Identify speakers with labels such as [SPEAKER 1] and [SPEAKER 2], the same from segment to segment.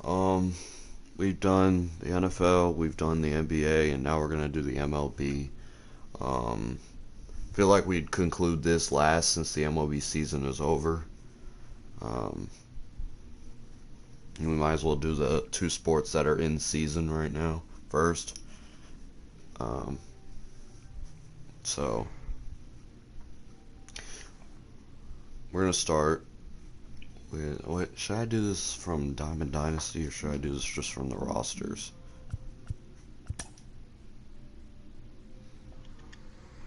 [SPEAKER 1] Um, we've done the NFL, we've done the NBA, and now we're gonna do the MLB. Um, feel like we'd conclude this last since the MLB season is over. Um, we might as well do the two sports that are in season right now first. Um, so we're gonna start with. Wait, should I do this from Diamond Dynasty or should I do this just from the rosters?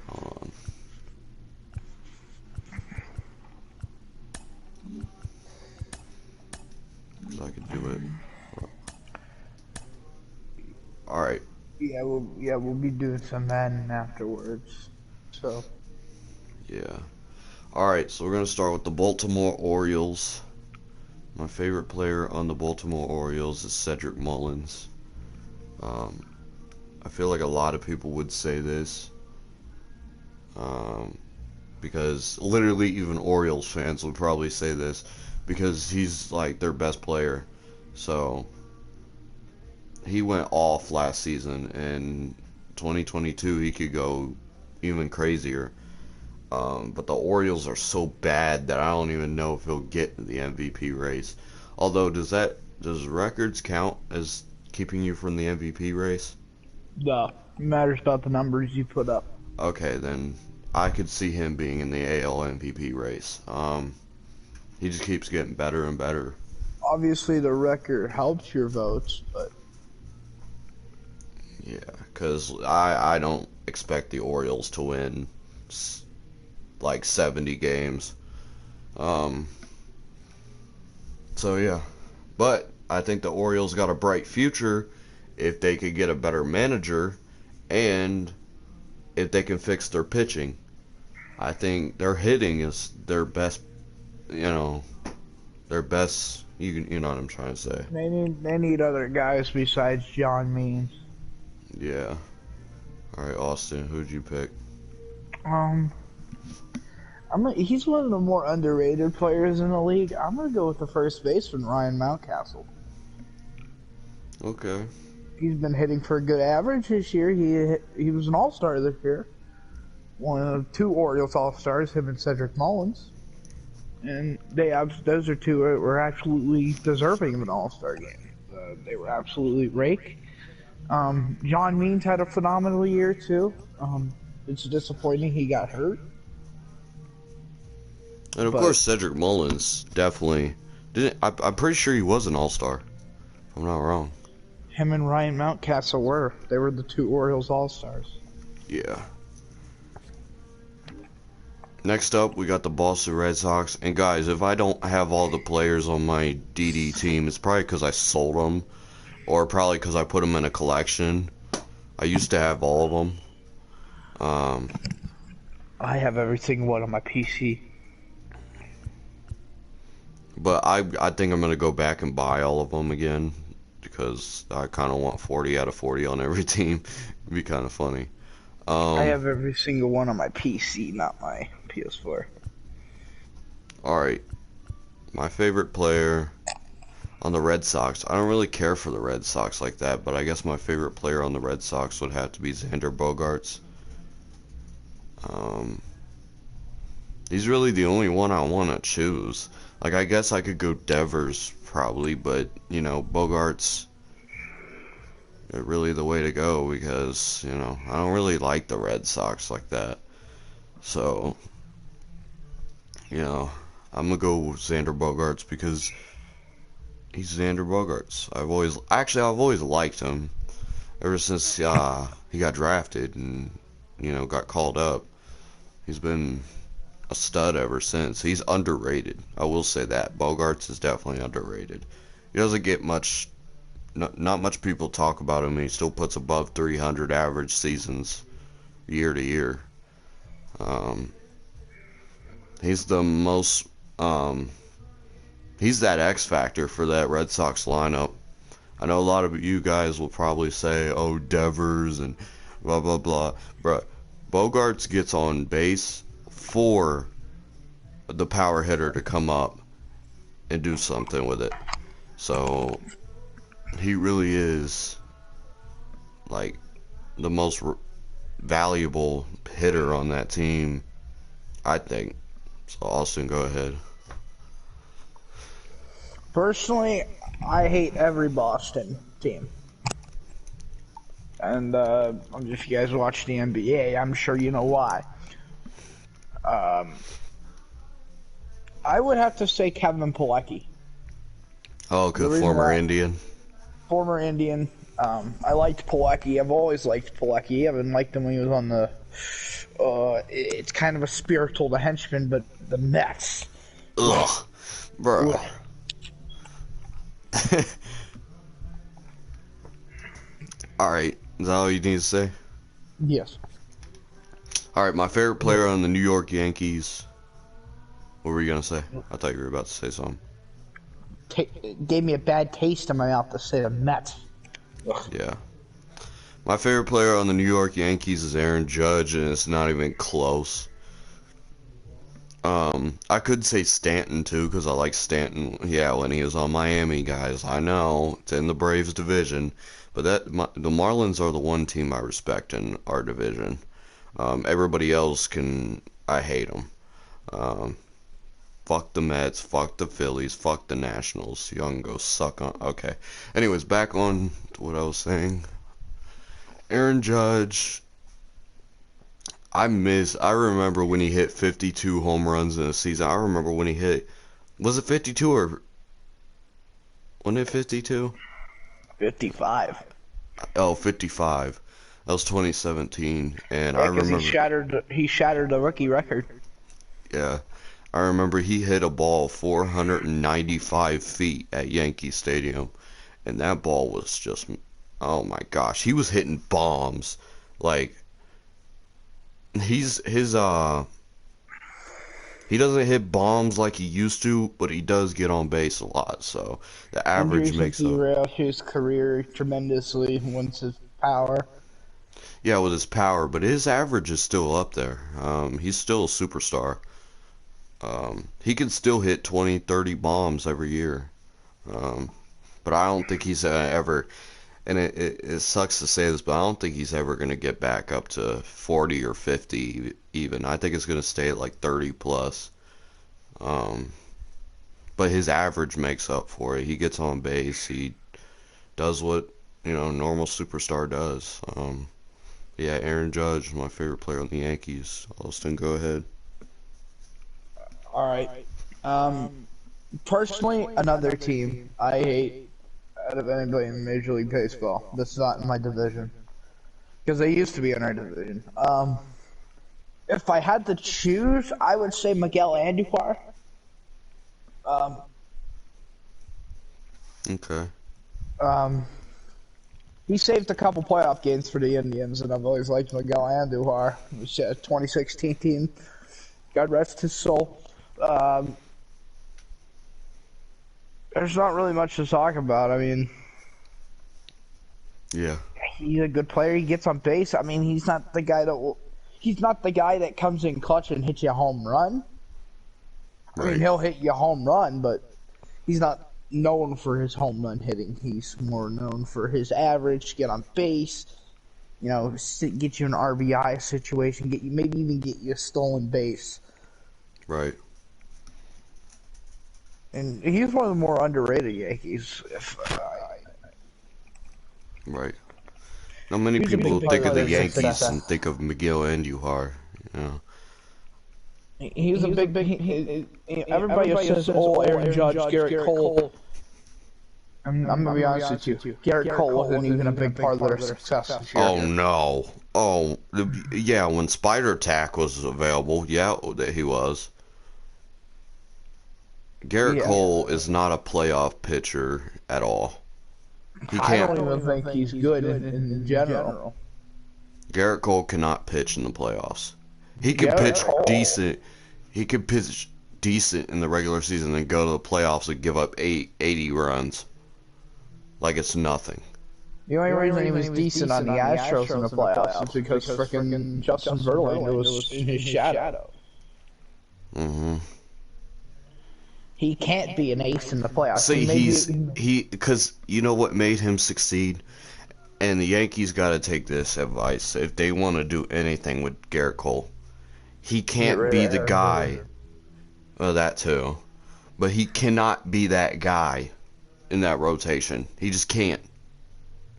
[SPEAKER 1] Hold on. Cause I could do it. All right.
[SPEAKER 2] We'll be doing some Madden afterwards. So
[SPEAKER 1] Yeah. All right. So we're gonna start with the Baltimore Orioles. My favorite player on the Baltimore Orioles is Cedric Mullins. Um, I feel like a lot of people would say this, um, because literally even Orioles fans would probably say this because he's like their best player. So he went off last season, and 2022 he could go even crazier. But the Orioles are so bad that I don't even know if he'll get in the MVP race. Although, does records count as keeping you from the MVP race?
[SPEAKER 2] the matters about the numbers you put up.
[SPEAKER 1] Okay, then I could see him being in the AL MVP race. He just keeps getting better and better.
[SPEAKER 2] Obviously, the record helps your votes, but
[SPEAKER 1] Yeah, because I don't expect the Orioles to win like 70 games. Um, so yeah, but I think the Orioles got a bright future if they could get a better manager and if they can fix their pitching. I think their hitting is their best, you know, their best. You know what I'm trying to say?
[SPEAKER 2] they need other guys besides John Means.
[SPEAKER 1] Yeah. All right, Austin, who'd you pick?
[SPEAKER 2] Um, he's one of the more underrated players in the league. I'm gonna go with the first baseman Ryan Mountcastle.
[SPEAKER 1] Okay.
[SPEAKER 2] He's been hitting for a good average this year. He was an All-Star this year. One of two Orioles All-Stars, him and Cedric Mullins. And those are two that were absolutely deserving of an All-Star game. They were absolutely rake. John Means had a phenomenal year too. It's disappointing he got hurt,
[SPEAKER 1] And of
[SPEAKER 2] but
[SPEAKER 1] course, Cedric Mullins definitely didn't. I'm pretty sure he was an All-Star. If I'm not wrong.
[SPEAKER 2] him and Ryan Mountcastle were. They were the two Orioles All-Stars.
[SPEAKER 1] Yeah. Next up, we got the Boston Red Sox. And guys, if I don't have all the players on my DD team, it's probably because I sold them, or probably because I put them in a collection. I used to have all of them. Um,
[SPEAKER 2] I have every single one on my PC.
[SPEAKER 1] but I think I'm gonna go back and buy all of them again because I kind of want 40 out of 40 on every team. It'd be kind of funny.
[SPEAKER 2] I have every single one on my PC, not my PS4.
[SPEAKER 1] All right, my favorite player on the Red Sox. I don't really care for the Red Sox like that, but I guess my favorite player on the Red Sox would have to be Xander Bogaerts. Um, he's really the only one I want to choose. Like, I guess I could go Devers probably, but you know, Bogaerts is really the way to go because you know I don't really like the Red Sox like that. So, you know, I'm gonna go with Xander Bogaerts because he's Xander Bogaerts. I've always liked him ever since he got drafted and you know got called up. He's been a stud ever since. He's underrated. I will say that Bogaerts is definitely underrated. He doesn't get much. Not much people talk about him. And he still puts above 300 average seasons year to year. Um, he's the most. He's that X factor for that Red Sox lineup. I know a lot of you guys will probably say, "Oh, Devers and blah blah blah," but Bogarts gets on base for the power hitter to come up and do something with it. So he really is like the most valuable hitter on that team, I think. So Austin, go ahead.
[SPEAKER 2] Personally, I hate every Boston team. And if you guys watch the NBA, I'm sure you know why. I would have to say Kevin Pilecki.
[SPEAKER 1] Oh,
[SPEAKER 2] The
[SPEAKER 1] good
[SPEAKER 2] reason
[SPEAKER 1] former
[SPEAKER 2] why,
[SPEAKER 1] Indian.
[SPEAKER 2] former Indian. I liked Pilecki. I've always liked Pilecki. I haven't liked him when he was on the. It's kind of a spiritual, the henchman, but the Mets.
[SPEAKER 1] Ugh, bruh.
[SPEAKER 2] Ugh.
[SPEAKER 1] All right, is that all you need to say?
[SPEAKER 2] Yes.
[SPEAKER 1] All right, my favorite player on the New York Yankees. What were you gonna say? I thought you were about to say something.
[SPEAKER 2] Gave me a bad taste in my mouth to say the Mets. Ugh.
[SPEAKER 1] Yeah. My favorite player on the New York Yankees is Aaron Judge, and it's not even close. I could say Stanton too, because I like Stanton. Yeah, when he was on Miami, guys. I know it's in the Braves division, but the Marlins are the one team I respect in our division. Everybody else I hate them. Fuck the Mets, fuck the Phillies, fuck the Nationals. You can go suck on. Okay. Anyways, back on to what I was saying. Aaron Judge. I remember when he hit 52 home runs in a season. I remember when he hit. Was it 52 or. Wasn't it 52?
[SPEAKER 2] 55.
[SPEAKER 1] Oh, 55. That was 2017. And I
[SPEAKER 2] Yeah, because
[SPEAKER 1] remember.
[SPEAKER 2] he shattered the rookie record.
[SPEAKER 1] Yeah. I remember he hit a ball 495 feet at Yankee Stadium, and that ball was just, oh my gosh, he was hitting bombs. Like he doesn't hit bombs like he used to, but he does get on base a lot, so the average
[SPEAKER 2] Injuries have
[SPEAKER 1] makes up.
[SPEAKER 2] derailed his career tremendously once his power.
[SPEAKER 1] Yeah, with his power, but his average is still up there. He's still a superstar. He can still hit 20, 30 bombs every year. Um, but I don't think he's ever, and it sucks to say this, but I don't think he's ever going to get back up to 40 or 50 even. I think it's going to stay at like 30 plus. Um, but his average makes up for it. He gets on base. He does what, normal superstar does. Yeah, Aaron Judge, my favorite player on the Yankees. Austin, go ahead.
[SPEAKER 2] All right. Um, Personally, another team I hate out of anybody in Major League Baseball that's not in my division because they used to be in our division. If I had to choose, I would say Miguel Andujar. Um,
[SPEAKER 1] Okay.
[SPEAKER 2] um, he saved a couple playoff games for the Indians, and I've always liked Miguel Andujar. It was a 2016 team. God rest his soul. Um, there's not really much to talk about. I mean,
[SPEAKER 1] Yeah.
[SPEAKER 2] he's a good player. He gets on base. I mean, he's not the guy that comes in clutch and hits you a home run. I mean,
[SPEAKER 1] Right.
[SPEAKER 2] he'll hit you a home run, but he's not known for his home run hitting. He's more known for his average, get on base, get you an RBI situation, maybe even get you a stolen base.
[SPEAKER 1] Right.
[SPEAKER 2] And he's one of the more underrated Yankees.
[SPEAKER 1] Right. Not many
[SPEAKER 2] He's a
[SPEAKER 1] people
[SPEAKER 2] big part
[SPEAKER 1] think of
[SPEAKER 2] of
[SPEAKER 1] the
[SPEAKER 2] their
[SPEAKER 1] Yankees
[SPEAKER 2] success.
[SPEAKER 1] and think of Miguel Andujar. You know.
[SPEAKER 2] He was a big. Everybody says, "Oh, Aaron Judge, Garrett Cole." I'm gonna be honest with you. Garrett Cole wasn't even a big part of their success this year.
[SPEAKER 1] Oh no. Oh, yeah. When Spider Tack was available, yeah, that he was. Garrett
[SPEAKER 2] Yeah.
[SPEAKER 1] Cole is not a playoff pitcher at all. He
[SPEAKER 2] I don't
[SPEAKER 1] can't.
[SPEAKER 2] even think he's good in general.
[SPEAKER 1] Garrett Cole cannot pitch in the playoffs. He can
[SPEAKER 2] Garrett
[SPEAKER 1] pitch
[SPEAKER 2] Cole.
[SPEAKER 1] decent. He could pitch decent in the regular season and go to the playoffs and give up 80 runs. Like it's nothing.
[SPEAKER 2] The only reason he was decent on the Astros in the playoffs is because frickin' Justin Verlander was in his shadow.
[SPEAKER 1] Hmm.
[SPEAKER 2] He can't be an ace in the playoffs.
[SPEAKER 1] See, because you know what made him succeed? And the Yankees got to take this advice if they want to do anything with Garrett Cole. He can't be the guy. Well, that too. But he cannot be that guy in that rotation. He just can't.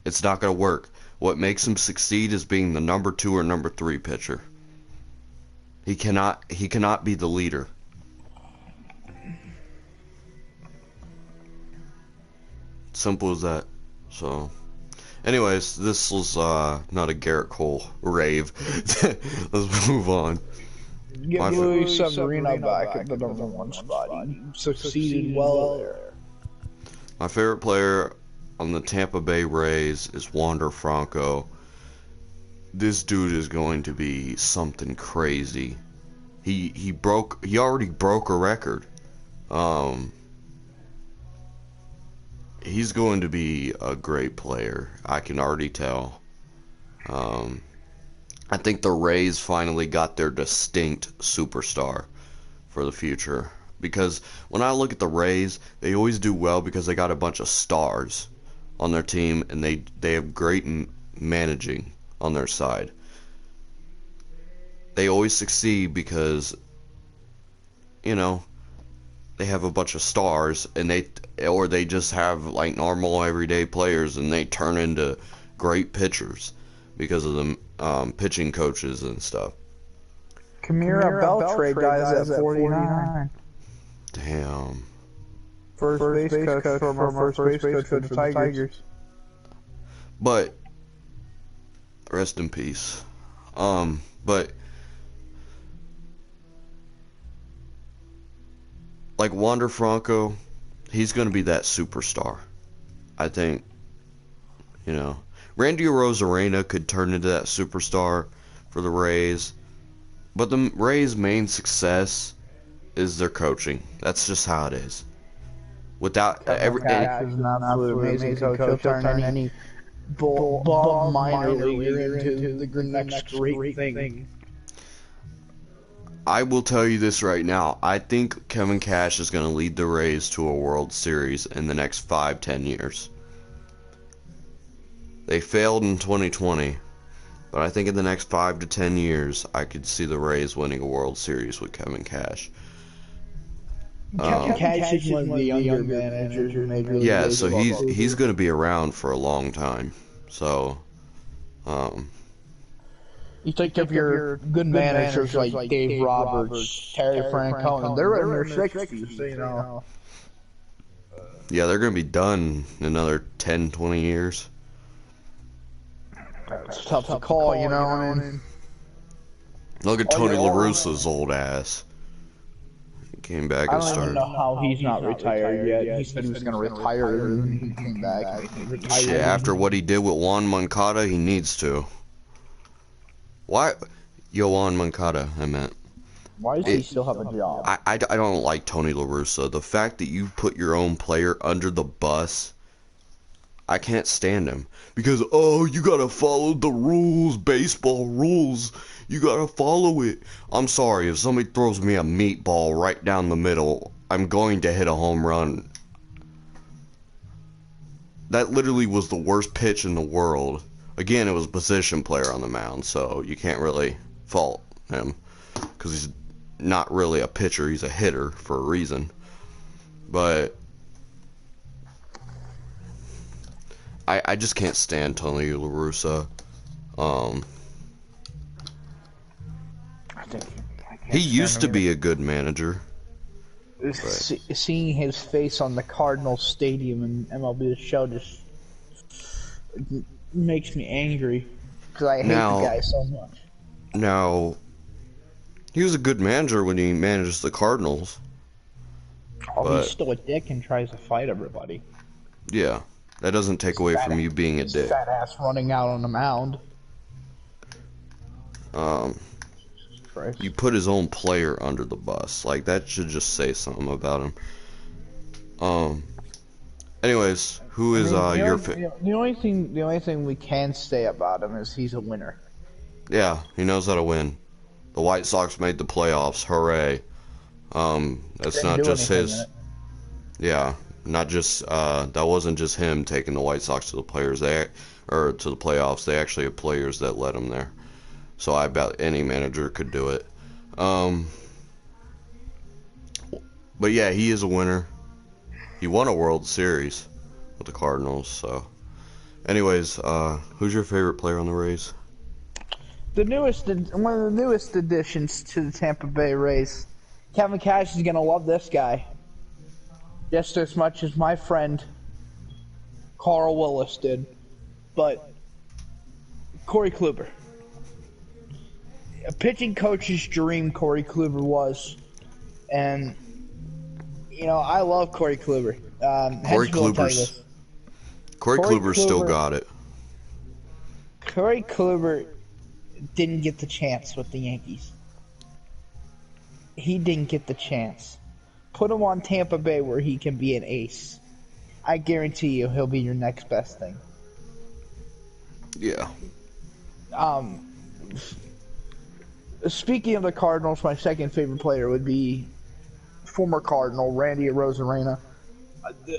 [SPEAKER 1] It's not going to work. What makes him succeed is being the number 2 or number 3 pitcher. He cannot be the leader. Simple as that. So, anyways, this was not a Garrett Cole rave. Let's move on.
[SPEAKER 2] Get Luis Severino back at the number 1 spot. He succeeded well there.
[SPEAKER 1] My favorite player on the Tampa Bay Rays is Wander Franco. This dude is going to be something crazy. He already broke a record. He's going to be a great player. I can already tell. I think the Rays finally got their distinct superstar for the future. Because when I look at the Rays, they always do well because they got a bunch of stars on their team and they have great managing on their side. They always succeed because, you know, they have a bunch of stars and they just have like normal everyday players and they turn into great pitchers because of the pitching coaches and stuff.
[SPEAKER 2] Camara Beltre dies at 49.
[SPEAKER 1] Damn.
[SPEAKER 2] First base coach from our first base coach for the Tigers.
[SPEAKER 1] But rest in peace. But like Wander Franco, he's going to be that superstar. I think, you know, Randy Arozarena could turn into that superstar for the Rays. But the Rays' main success is their coaching. That's just how it is. Without
[SPEAKER 2] is an absolute amazing coach. He'll turn any bum minor leaguer into the next great thing.
[SPEAKER 1] I will tell you this right now. I think Kevin Cash is going to lead the Rays to a World Series in the next 5-10 years. They failed in 2020, but I think in the next 5 to 10 years, I could see the Rays winning a World Series with Kevin Cash.
[SPEAKER 2] Kevin Cash is one of the younger managers in Major League
[SPEAKER 1] Yeah, so
[SPEAKER 2] Baseball.
[SPEAKER 1] he's going to be around for a long time. So,
[SPEAKER 2] you think of your good managers like Dave Roberts, Terry Francona, they're in their 60s, so you know.
[SPEAKER 1] Yeah, they're going to be done in another 10, 20 years.
[SPEAKER 2] It's tough to call, you know. I mean,
[SPEAKER 1] look at Tony La Russa's old ass. He came back and
[SPEAKER 2] I don't
[SPEAKER 1] started.
[SPEAKER 2] even know how he's not retired yet. He said he was going to retire, and he came back.
[SPEAKER 1] Shit, after what he did with Juan Moncada, he needs to. Why? Juan Moncada, I meant.
[SPEAKER 2] Why does he still have a job?
[SPEAKER 1] I don't like Tony La Russa. The fact that you put your own player under the bus, I can't stand him. Because, oh, you gotta follow the rules, baseball rules. You gotta follow it. I'm sorry, if somebody throws me a meatball right down the middle, I'm going to hit a home run. That literally was the worst pitch in the world. Again, it was a position player on the mound, so you can't really fault him. Because he's not really a pitcher, he's a hitter for a reason. But I just can't stand Tony La Russa. He used to be a good manager.
[SPEAKER 2] Seeing his face on the Cardinals Stadium in MLB The Show just makes me angry because I hate the guy so much.
[SPEAKER 1] Now, he was a good manager when he managed the Cardinals.
[SPEAKER 2] Oh, he's still a dick and tries to fight everybody.
[SPEAKER 1] Yeah, that doesn't take away from you being a dick.
[SPEAKER 2] Fat ass running out on the mound.
[SPEAKER 1] You put his own player under the bus. Like, that should just say something about him. Anyways, who is your favorite?
[SPEAKER 2] The only thing we can say about him is he's a winner.
[SPEAKER 1] Yeah, he knows how to win. The White Sox made the playoffs. Hooray. That's not just his. Yeah, not just that wasn't just him taking the White Sox to the players or to the playoffs. They actually had players that led them there. So I bet any manager could do it. Um, but yeah, he is a winner. He won a World Series with the Cardinals. So, anyways, who's your favorite player on the Rays?
[SPEAKER 2] One of the newest additions to the Tampa Bay Rays. Kevin Cash is gonna love this guy just as much as my friend Carl Willis did. But Corey Kluber, a pitching coach's dream, Corey Kluber was, and I love Corey Kluber.
[SPEAKER 1] Corey
[SPEAKER 2] Henschel will tell you
[SPEAKER 1] Kluber's
[SPEAKER 2] this.
[SPEAKER 1] Corey
[SPEAKER 2] Corey
[SPEAKER 1] Kluber still
[SPEAKER 2] Kluber,
[SPEAKER 1] got it.
[SPEAKER 2] Corey Kluber didn't get the chance with the Yankees. He didn't get the chance. Put him on Tampa Bay where he can be an ace. I guarantee you he'll be your next best thing.
[SPEAKER 1] Yeah.
[SPEAKER 2] Speaking of the Cardinals, my second favorite player would be former Cardinal Randy Arozarena.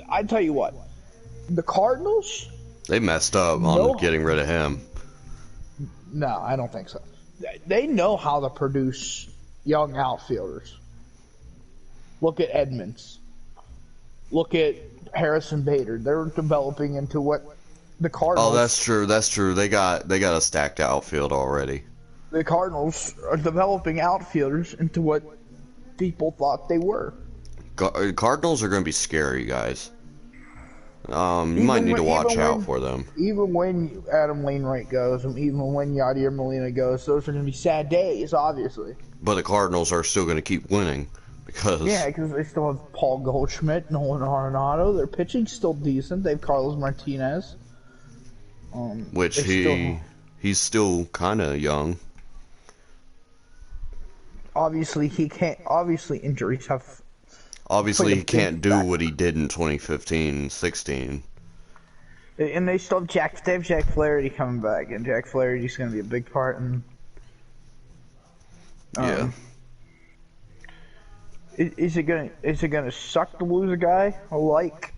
[SPEAKER 2] I tell you what, the Cardinals.
[SPEAKER 1] They messed up on getting rid of him.
[SPEAKER 2] No, I don't think so. They know how to produce young outfielders. Look at Edmonds. Look at Harrison Bader. They're developing into what the Cardinals.
[SPEAKER 1] Oh, that's true. That's true. They got a stacked outfield already.
[SPEAKER 2] The Cardinals are developing outfielders into what people thought they were.
[SPEAKER 1] Cardinals are going to be scary, guys. You might need to watch out for them.
[SPEAKER 2] Even when Adam Wainwright goes, and even when Yadier Molina goes, those are going to be sad days, obviously.
[SPEAKER 1] But the Cardinals are still going to keep winning because
[SPEAKER 2] they still have Paul Goldschmidt, Nolan Arenado. Their pitching's still decent. They have Carlos Martinez,
[SPEAKER 1] which he's still kind of young.
[SPEAKER 2] Obviously, he can't. Obviously, injuries have.
[SPEAKER 1] Obviously, he can't do what he did in 2015-16.
[SPEAKER 2] And they still have Jack Flaherty coming back, and Jack Flaherty's going to be a big part in.
[SPEAKER 1] Yeah.
[SPEAKER 2] Is it gonna suck to lose a guy like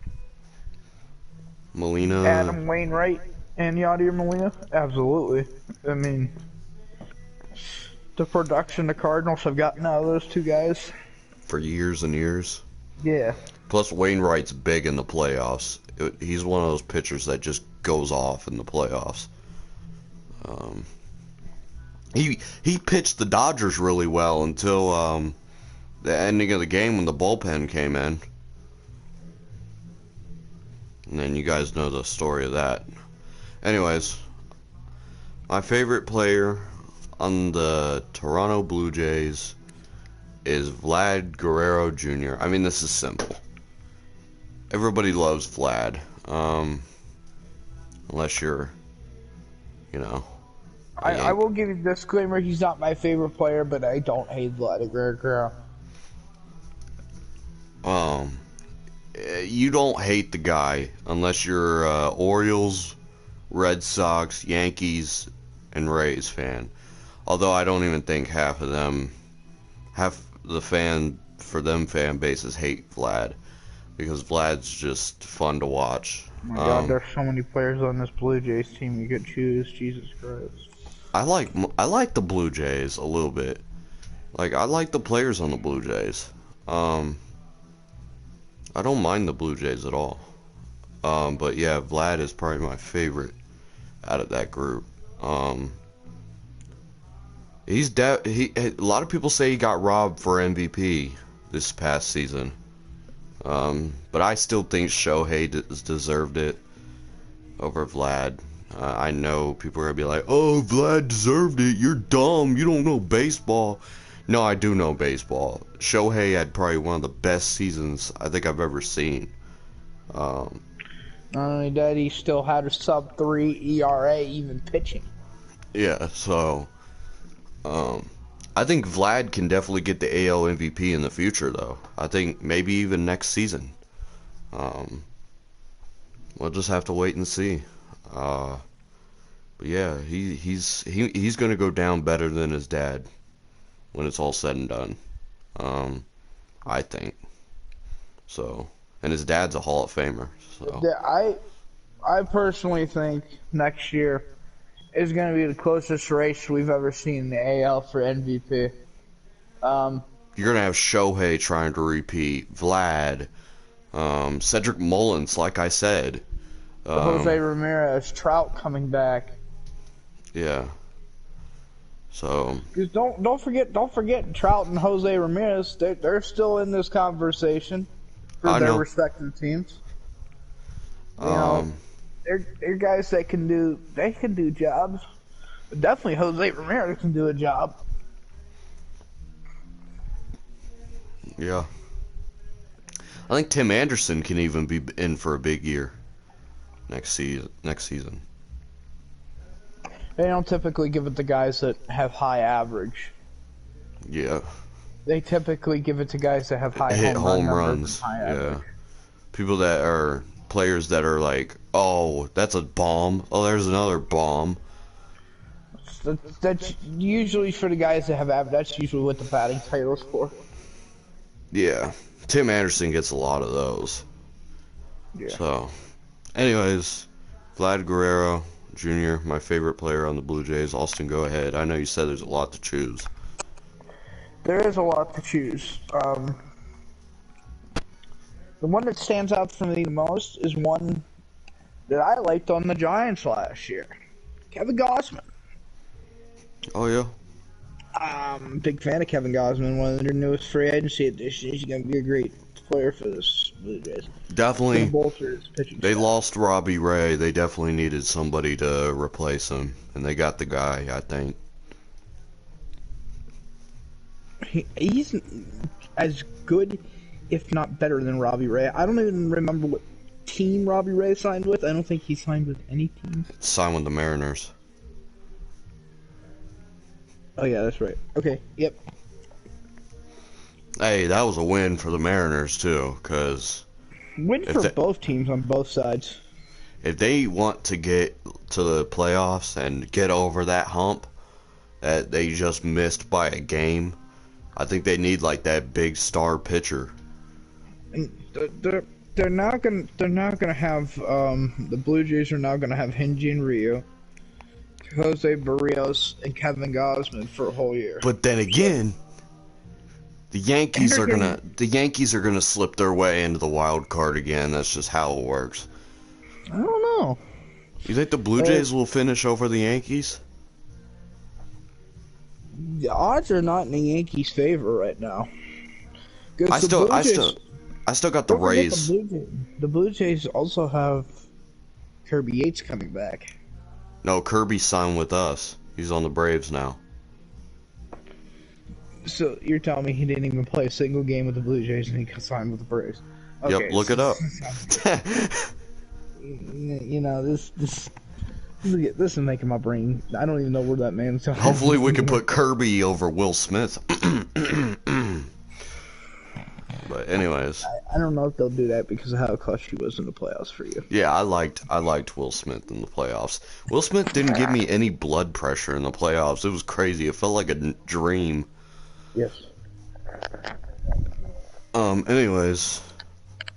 [SPEAKER 1] Molina,
[SPEAKER 2] Adam Wainwright, and Yadier Molina? Absolutely. I mean, the production the Cardinals have gotten out of those two guys
[SPEAKER 1] for years and years.
[SPEAKER 2] Yeah.
[SPEAKER 1] Plus, Wainwright's big in the playoffs. He's one of those pitchers that just goes off in the playoffs. He pitched the Dodgers really well until the ending of the game when the bullpen came in. And then you guys know the story of that. Anyways, my favorite player on the Toronto Blue Jays is Vlad Guerrero Jr. I mean, this is simple. Everybody loves Vlad. Unless you're,
[SPEAKER 2] I will give you a disclaimer, he's not my favorite player, but I don't hate Vlad Guerrero.
[SPEAKER 1] You don't hate the guy unless you're Orioles, Red Sox, Yankees, and Rays fan. Although I don't even think half the fan bases hate Vlad, because Vlad's just fun to watch.
[SPEAKER 2] Oh my God, there's so many players on this Blue Jays team you could choose. Jesus Christ.
[SPEAKER 1] I like the Blue Jays a little bit. Like, I like the players on the Blue Jays. I don't mind the Blue Jays at all. But yeah, Vlad is probably my favorite out of that group. A lot of people say he got robbed for MVP this past season. But I still think Shohei deserved it over Vlad. I know people are going to be like, oh, Vlad deserved it. You're dumb. You don't know baseball. No, I do know baseball. Shohei had probably one of the best seasons I think I've ever seen.
[SPEAKER 2] Not only that, he still had a sub-3 ERA even pitching.
[SPEAKER 1] Yeah, so I think Vlad can definitely get the AL MVP in the future, though. I think maybe even next season. We'll just have to wait and see. But yeah, he's going to go down better than his dad when it's all said and done. I think. So, and his dad's a Hall of Famer. So
[SPEAKER 2] I personally think next year is going to be the closest race we've ever seen in the AL for MVP.
[SPEAKER 1] you're gonna have Shohei trying to repeat, Vlad, Cedric Mullins, like I said.
[SPEAKER 2] Jose Ramirez, Trout coming back.
[SPEAKER 1] Yeah. So.
[SPEAKER 2] Because don't forget Trout and Jose Ramirez. They're still in this conversation for
[SPEAKER 1] I
[SPEAKER 2] their
[SPEAKER 1] know.
[SPEAKER 2] respective teams. You know, they're guys that can do jobs. But definitely Jose Ramirez can do a job.
[SPEAKER 1] Yeah. I think Tim Anderson can even be in for a big year next season.
[SPEAKER 2] They don't typically give it to guys that have high average.
[SPEAKER 1] Yeah.
[SPEAKER 2] They typically give it to guys that have high
[SPEAKER 1] Hit
[SPEAKER 2] home run
[SPEAKER 1] runs.
[SPEAKER 2] numbers and high
[SPEAKER 1] Yeah.
[SPEAKER 2] average.
[SPEAKER 1] People that are players that are like, oh, that's a bomb. Oh, there's another bomb.
[SPEAKER 2] That's usually for the guys that have average. That's usually what the batting title's for.
[SPEAKER 1] Yeah. Tim Anderson gets a lot of those.
[SPEAKER 2] Yeah.
[SPEAKER 1] So, anyways, Vlad Guerrero Jr., my favorite player on the Blue Jays. Austin, go ahead. I know you said there's a lot to choose.
[SPEAKER 2] There is a lot to choose. The one that stands out for me the most is one that I liked on the Giants last year. Kevin Gausman.
[SPEAKER 1] Oh, yeah?
[SPEAKER 2] Big fan of Kevin Gausman, one of their newest free agency additions. He's going to be a great player for this Blue Jays.
[SPEAKER 1] Definitely.
[SPEAKER 2] Pitching
[SPEAKER 1] They
[SPEAKER 2] staff.
[SPEAKER 1] lost Robbie Ray. They definitely needed somebody to replace him, and they got the guy, I think.
[SPEAKER 2] He's as good, if not better, than Robbie Ray. I don't even remember what team Robbie Ray signed with. I don't think he signed with any teams.
[SPEAKER 1] Signed with the Mariners.
[SPEAKER 2] Oh yeah, that's right. Okay, yep.
[SPEAKER 1] Hey, that was a win for the Mariners, too, because
[SPEAKER 2] Win for both teams on both sides.
[SPEAKER 1] if they want to get to the playoffs and get over that hump that they just missed by a game, I think they need like that big star pitcher.
[SPEAKER 2] And they're not gonna have the Blue Jays are now gonna have Hinji and Ryu, Jose Barrios and Kevin Gausman for a whole year.
[SPEAKER 1] But then again, the Yankees are gonna slip their way into the wild card again. That's just how it works.
[SPEAKER 2] I don't know.
[SPEAKER 1] You think the Blue Jays will finish over the Yankees?
[SPEAKER 2] The odds are not in the Yankees' favor right now.
[SPEAKER 1] I still got the Rays.
[SPEAKER 2] The Blue Jays also have Kirby Yates coming back.
[SPEAKER 1] No, Kirby signed with us. He's on the Braves now.
[SPEAKER 2] So you're telling me he didn't even play a single game with the Blue Jays and he signed with the Braves? Okay,
[SPEAKER 1] Yep, look it up.
[SPEAKER 2] You know, this is making my brain. I don't even know where that man's.
[SPEAKER 1] Hopefully we can put Kirby over Will Smith. But anyways,
[SPEAKER 2] I don't know if they'll do that because of how clutch he was in the playoffs for you.
[SPEAKER 1] yeah, I liked Will Smith in the playoffs. Will Smith didn't give me any blood pressure in the playoffs. It was crazy. It felt like a dream.
[SPEAKER 2] Yes.
[SPEAKER 1] Anyways,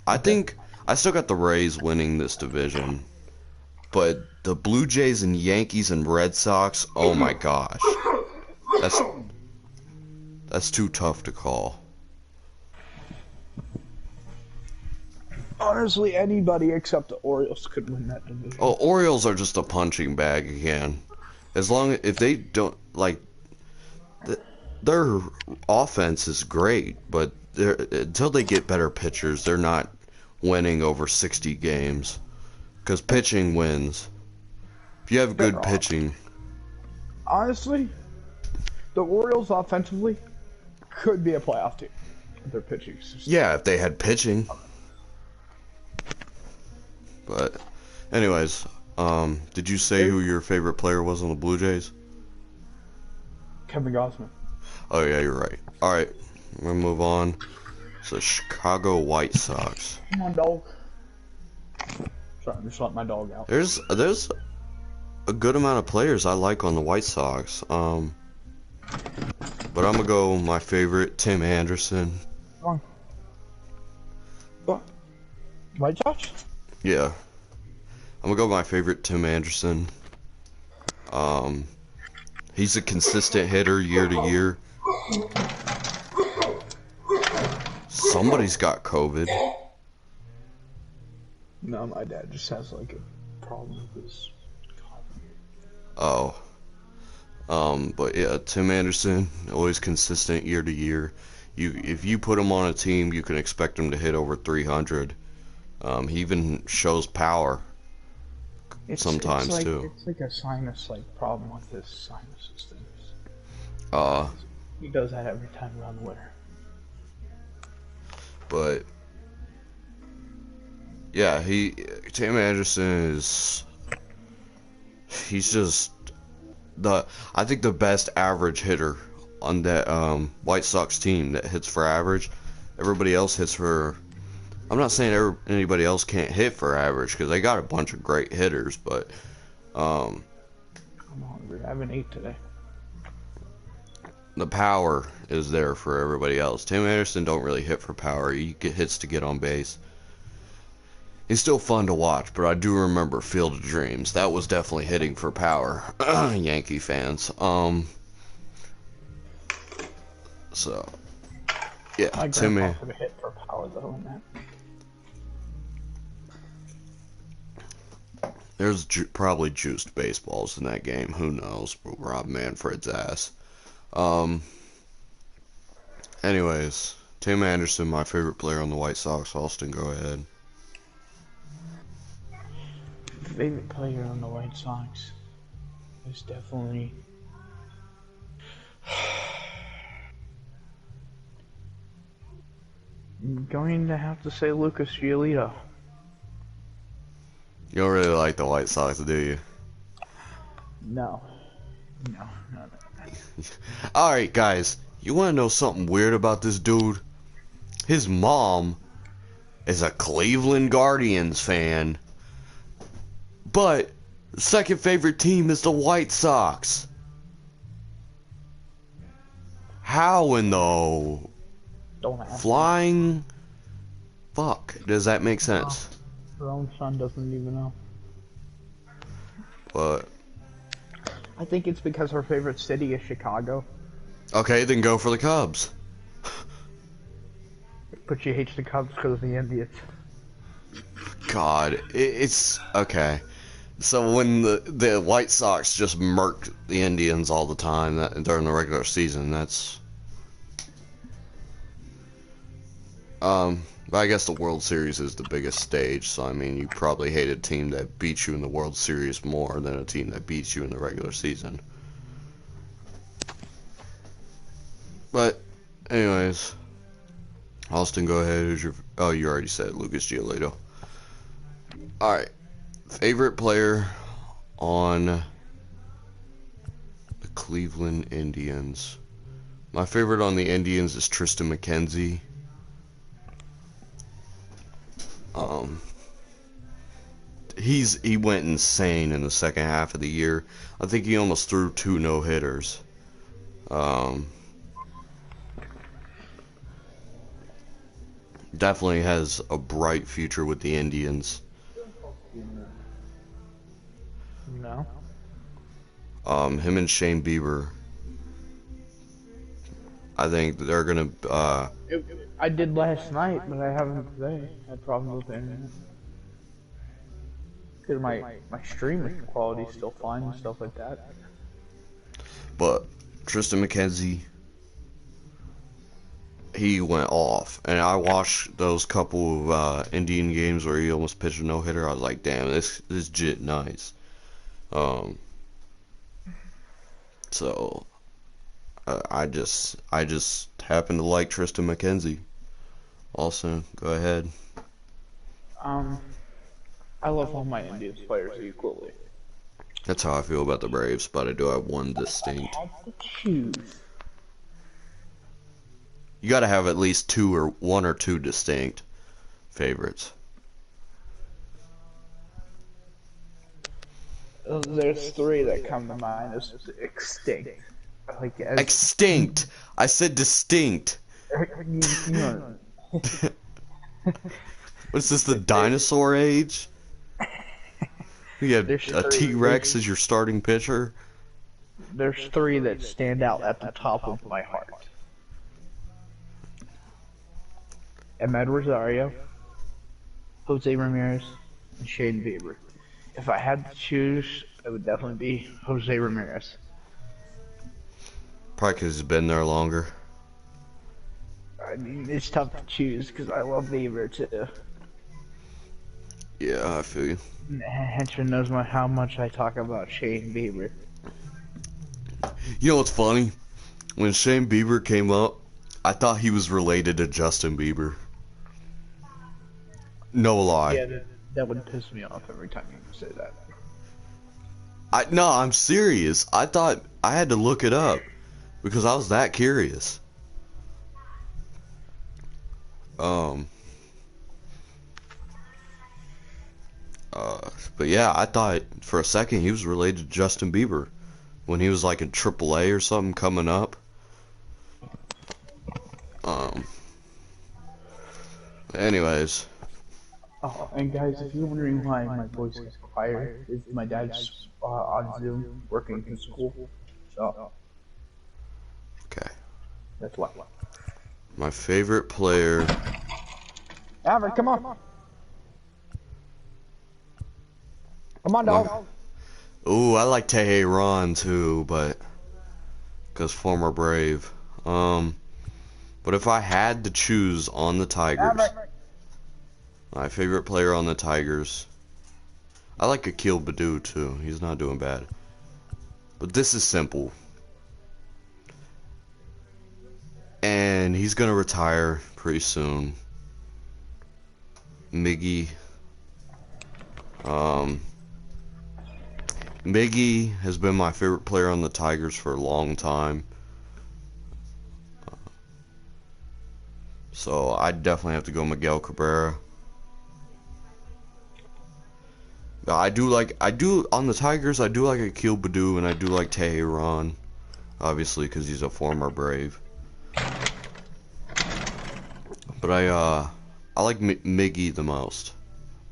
[SPEAKER 1] I think I still got the Rays winning this division, but the Blue Jays and Yankees and Red Sox, oh my gosh, that's too tough to call.
[SPEAKER 2] Honestly, anybody except the Orioles could win that division.
[SPEAKER 1] Oh, Orioles are just a punching bag again. As long as if they don't like, their offense is great, but until they get better pitchers, they're not winning over 60 games. Because pitching wins. If you have good pitching.
[SPEAKER 2] Honestly, the Orioles offensively could be a playoff team with their pitching system.
[SPEAKER 1] Yeah, if they had pitching. But, anyways, did you say who your favorite player was on the Blue Jays?
[SPEAKER 2] Kevin Gausman.
[SPEAKER 1] Oh yeah, you're right. All right, we're gonna move on. So Chicago White Sox.
[SPEAKER 2] Come on, dog. Sorry, I'm just letting my dog out.
[SPEAKER 1] There's a good amount of players I like on the White Sox. But I'm gonna go my favorite, Tim Anderson.
[SPEAKER 2] Go on. White Sox?
[SPEAKER 1] Yeah. I'm gonna go with my favorite, Tim Anderson. Um, he's a consistent hitter year to year. Somebody's got COVID.
[SPEAKER 2] No, my dad just has like a problem with his cough.
[SPEAKER 1] Oh. But yeah, Tim Anderson, always consistent year to year. If you put him on a team, you can expect him to hit over 300. He even shows power sometimes too.
[SPEAKER 2] It's like a sinus problem with his sinuses things.
[SPEAKER 1] Uh,
[SPEAKER 2] He does that every time around the winter.
[SPEAKER 1] but yeah, Tim Anderson he's just I think the best average hitter on that White Sox team that hits for average. Everybody else hits for. I'm not saying anybody else can't hit for average because they got a bunch of great hitters, but
[SPEAKER 2] I'm hungry. I haven't ate today.
[SPEAKER 1] the power is there for everybody else. Tim Anderson don't really hit for power. He hits to get on base. He's still fun to watch, but I do remember Field of Dreams. That was definitely hitting for power. Yankee fans. So yeah,
[SPEAKER 2] My
[SPEAKER 1] Tim.
[SPEAKER 2] grandpa could have hit for power though in that.
[SPEAKER 1] There's probably juiced baseballs in that game. Who knows? Rob Manfred's ass. Anyways, Tim Anderson, my favorite player on the White Sox. Austin, go ahead.
[SPEAKER 2] Favorite player on the White Sox is definitely I'm going to have to say Lucas Giolito.
[SPEAKER 1] You don't really like the White Sox, do you?
[SPEAKER 2] No.
[SPEAKER 1] Alright, guys. You want to know something weird about this dude? His mom is a Cleveland Guardians fan. But the second favorite team is the White Sox. How in the
[SPEAKER 2] Don't ask
[SPEAKER 1] flying fuck does that make sense?
[SPEAKER 2] Her own son doesn't even know.
[SPEAKER 1] But
[SPEAKER 2] I think it's because her favorite city is Chicago.
[SPEAKER 1] okay, then go for the Cubs.
[SPEAKER 2] But she hates the Cubs because of the Indians.
[SPEAKER 1] God, it's okay. So when the White Sox just murked the Indians all the time during the regular season, that's but I guess the World Series is the biggest stage, so I mean you probably hate a team that beats you in the World Series more than a team that beats you in the regular season. But anyways, Austin, go ahead. Oh, you already said Lucas Giolito. All right. Favorite player on the Cleveland Indians. My favorite on the Indians is Tristan McKenzie. He went insane in the second half of the year. I think he almost threw 2 no-hitters. Definitely has a bright future with the Indians.
[SPEAKER 2] No.
[SPEAKER 1] Him and Shane Bieber. I think they're gonna.
[SPEAKER 2] I did last night, but I haven't today. I had problems with the internet. Because my streaming quality is still fine and stuff like that.
[SPEAKER 1] But Tristan McKenzie, he went off, and I watched those couple of Indian games where he almost pitched a no hitter. I was like, damn, this jit nice. So I just happen to like Tristan McKenzie. Also, go ahead.
[SPEAKER 2] I love all my Indians players equally.
[SPEAKER 1] That's how I feel about the Braves, but I do have one distinct.
[SPEAKER 2] I had to choose.
[SPEAKER 1] You got to have at least one or two distinct favorites.
[SPEAKER 2] There's 3 that come to mind. It's extinct.
[SPEAKER 1] Extinct. I said distinct. What's this, the dinosaur age? You had
[SPEAKER 2] There's
[SPEAKER 1] a
[SPEAKER 2] three.
[SPEAKER 1] T-Rex as your starting pitcher?
[SPEAKER 2] There's three that stand out at the top of my heart. Ahmed Rosario, Jose Ramirez, and Shane Bieber. If I had to choose, it would definitely be Jose Ramirez.
[SPEAKER 1] Probably because he's been there longer.
[SPEAKER 2] I mean, it's tough to choose because I love Bieber too.
[SPEAKER 1] Yeah, I feel you.
[SPEAKER 2] Henchman knows how much I talk about Shane Bieber.
[SPEAKER 1] You know what's funny? When Shane Bieber came up, I thought he was related to Justin Bieber. No lie.
[SPEAKER 2] Yeah, that would piss me off every time you say that.
[SPEAKER 1] No, I'm serious. I thought I had to look it up because I was that curious. But yeah, I thought for a second he was related to Justin Bieber when he was like in AAA or something coming up. Anyways.
[SPEAKER 2] Oh, and guys, if you're wondering why my voice is quieter, is my dad's on Zoom working in school. So
[SPEAKER 1] Okay.
[SPEAKER 2] that's why.
[SPEAKER 1] My favorite player.
[SPEAKER 2] Alfred, come on. Come on, dog.
[SPEAKER 1] Ooh, I like Teheran too, but because former Brave. But if I had to choose on the Tigers, my favorite player on the Tigers, I like Akil Baddoo too. He's not doing bad. But this is simple. And he's gonna retire pretty soon. Miggy. Miggy has been my favorite player on the Tigers for a long time. So I'd definitely have to go Miguel Cabrera. I do on the Tigers, I do like Akil Baddoo and I do like Teheran, obviously because he's a former Brave. But I like Miggy the most,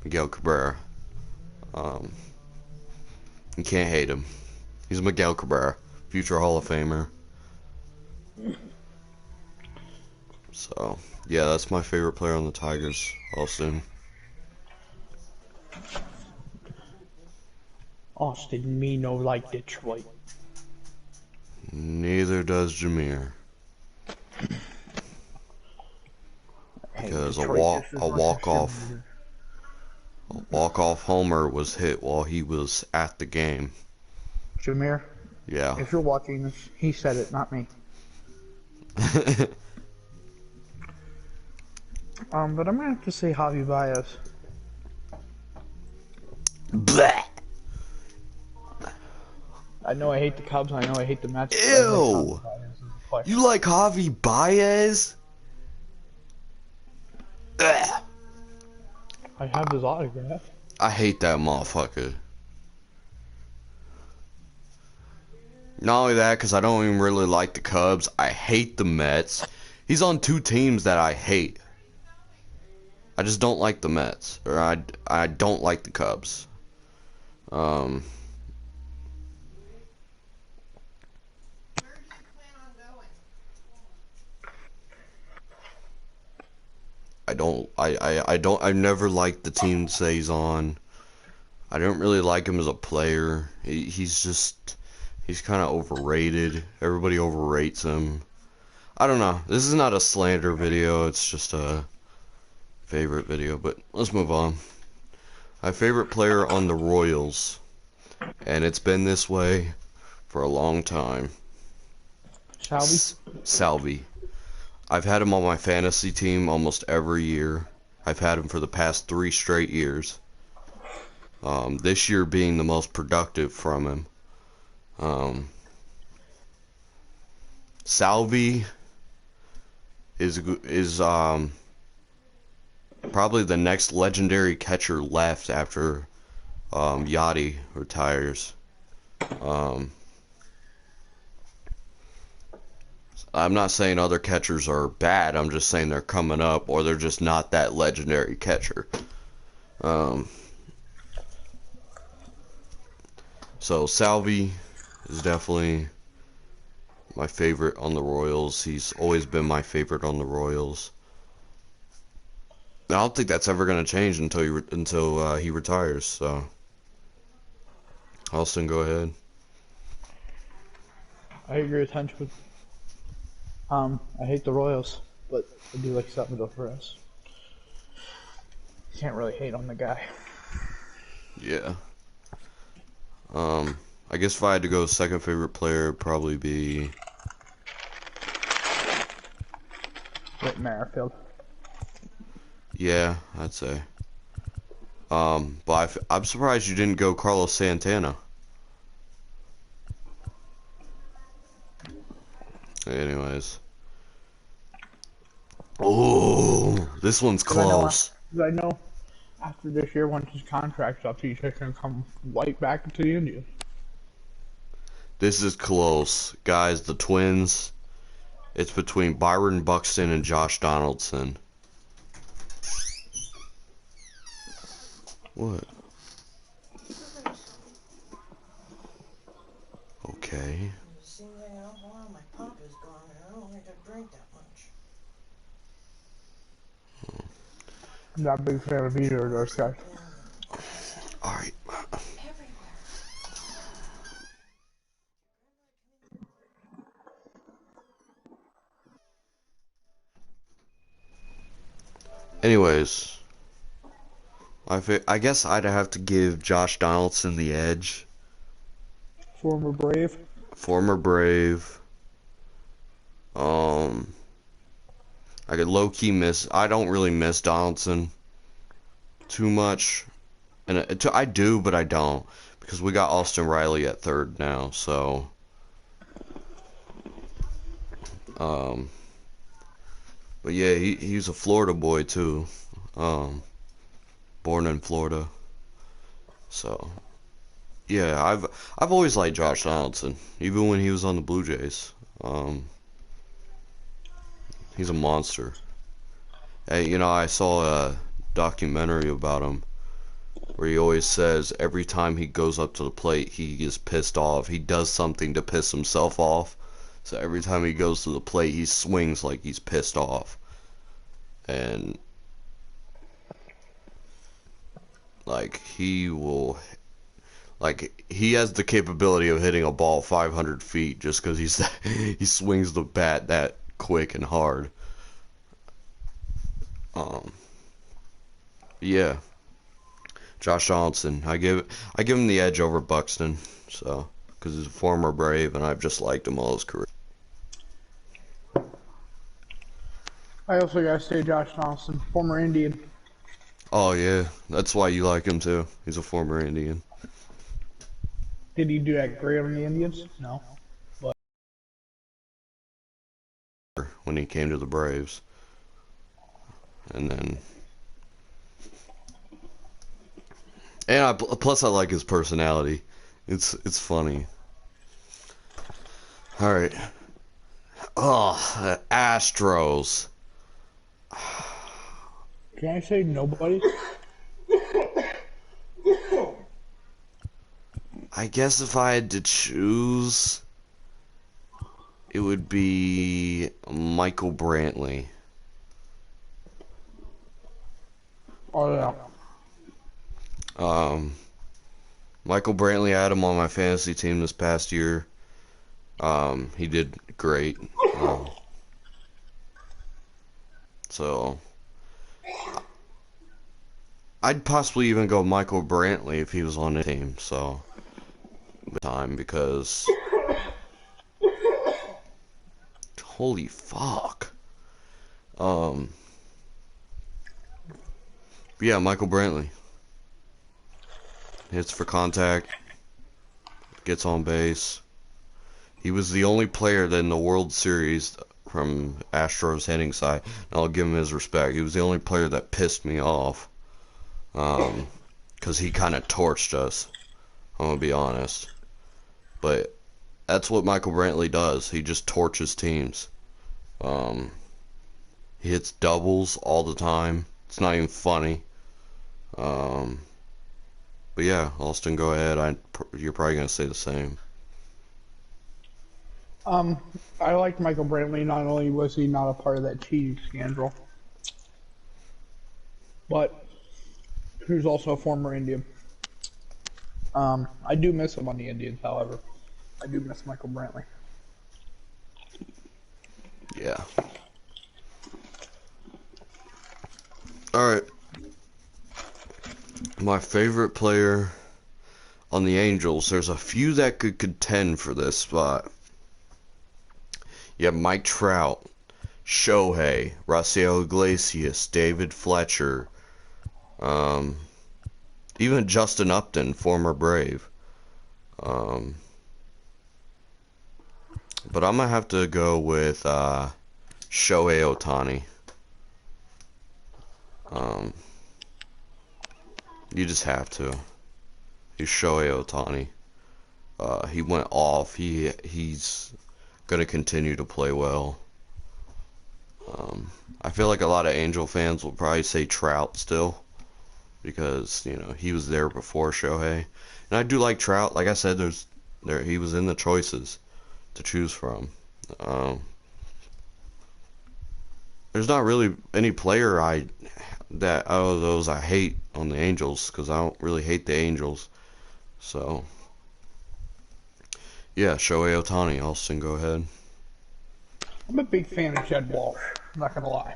[SPEAKER 1] Miguel Cabrera. You can't hate him. He's Miguel Cabrera, future Hall of Famer. So yeah, that's my favorite player on the Tigers. Austin.
[SPEAKER 2] Austin, me no like Detroit.
[SPEAKER 1] Neither does Jameer. Because a walk-off homer was hit while he was at the game.
[SPEAKER 2] Jameer,
[SPEAKER 1] Yeah.
[SPEAKER 2] if you're watching this, he said it, not me. But I'm gonna have to say Javi Baez.
[SPEAKER 1] Bleh.
[SPEAKER 2] I know I hate the Cubs. I know I hate the Mets.
[SPEAKER 1] Ew. You like Javi Baez? Ugh.
[SPEAKER 2] I have his autograph.
[SPEAKER 1] I hate that motherfucker. Not only that, because I don't even really like the Cubs. I hate the Mets. He's on two teams that I hate. I just don't like the Mets. Or I don't like the Cubs. I've never liked the team that he's on. I don't really like him as a player. He's kind of overrated. Everybody overrates him. I don't know. This is not a slander video. It's just a favorite video. But let's move on. My favorite player on the Royals, and it's been this way for a long time. Salvi. I've had him on my fantasy team almost every year. I've had him for the past 3 straight years. This year being the most productive from him. Salvi is probably the next legendary catcher left after Yachty retires. I'm not saying other catchers are bad. I'm just saying they're coming up, or they're just not that legendary catcher. Um, so Salvi is definitely my favorite on the Royals. He's always been my favorite on the Royals. I don't think that's ever going to change until he retires. So, Austin, go ahead.
[SPEAKER 2] I agree with Henchwood. I hate the Royals, but I do like Salvador Perez. Can't really hate on the guy.
[SPEAKER 1] Yeah. I guess if I had to go second favorite player, it'd probably be
[SPEAKER 2] Whit Merrifield.
[SPEAKER 1] yeah, I'd say. But I'm surprised you didn't go Carlos Santana. Anyways. Oh, this one's close.
[SPEAKER 2] I know after this year, once his contract's up, he's just going to come right back into the Indians.
[SPEAKER 1] This is close. Guys, the Twins. It's between Byron Buxton and Josh Donaldson. What? Okay.
[SPEAKER 3] Seems like alcohol, my pump is gone, and I don't think I drink that much.
[SPEAKER 2] I'm not a big fan of either of those guys.
[SPEAKER 1] Alright. Anyways, I guess I'd have to give Josh Donaldson the edge.
[SPEAKER 2] Former Brave.
[SPEAKER 1] Former Brave. I could low-key miss. I don't really miss Donaldson too much, and I do, but I don't, because we got Austin Riley at third now. So, but yeah, he's a Florida boy too. Born in Florida. So, yeah, I've always liked Josh Donaldson, even when he was on the Blue Jays. He's a monster. Hey, you know, I saw a documentary about him where he always says every time he goes up to the plate, he gets pissed off. He does something to piss himself off. So every time he goes to the plate, he swings like he's pissed off. And like he has the capability of hitting a ball 500 feet just because he swings the bat that quick and hard. Yeah, Josh Donaldson. I give him the edge over Buxton, so because he's a former Brave, and I've just liked him all his career.
[SPEAKER 2] I also gotta say Josh Donaldson, former Indian.
[SPEAKER 1] Oh yeah, that's why you like him too. He's a former Indian.
[SPEAKER 2] Did he do that great on the Indians? No. But
[SPEAKER 1] When he came to the Braves, and then. And plus I like his personality. It's funny. All right. Oh, Astros.
[SPEAKER 2] can I say nobody?
[SPEAKER 1] I guess if I had to choose, it would be Michael Brantley.
[SPEAKER 2] Oh yeah.
[SPEAKER 1] Michael Brantley, I had him on my fantasy team this past year. He did great. So I'd possibly even go Michael Brantley if he was on the team. So time because holy fuck. Yeah, Michael Brantley. Hits for contact, gets on base. He was the only player that in the World Series from Astros hitting side, and I'll give him his respect. He was the only player that pissed me off, because he kind of torched us. I'm gonna be honest, but that's what Michael Brantley does. He just torches teams. Um, he hits doubles all the time. It's not even funny. Um, but yeah, Austin, go ahead. You're probably gonna say the same.
[SPEAKER 2] Um, I liked Michael Brantley. Not only was he not a part of that cheating scandal, but he was also a former Indian. I do miss him on the Indians, however. I do miss Michael Brantley.
[SPEAKER 1] Yeah. All right. My favorite player on the Angels. There's a few that could contend for this spot. You have Mike Trout, Shohei, Rafael Iglesias, David Fletcher, um, even Justin Upton, former Brave. Um, but I'm gonna have to go with Shohei Ohtani. You just have to. He's Shohei Ohtani. He went off. He's gonna continue to play well. I feel like a lot of Angel fans will probably say Trout still because he was there before Shohei, and I do like Trout. Like I said, he was in the choices to choose from. Um, there's not really any player that out of those I hate on the Angels because I don't really hate the Angels. So yeah, Shohei Ohtani. Austin, go ahead.
[SPEAKER 2] I'm a big fan of Jed Walsh. I'm not gonna lie.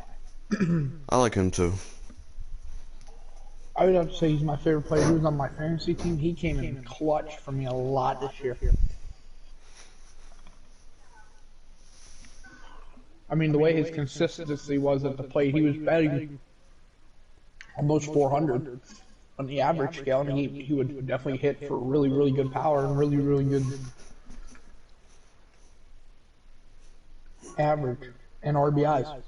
[SPEAKER 1] I like him too.
[SPEAKER 2] I would have to say he's my favorite player. He was on my fantasy team. He came in clutch for me a lot this year. I mean, the way his consistency was at the plate, he was batting almost 400 on the average scale, and he would definitely hit for really, really good power and really, really good average and RBIs.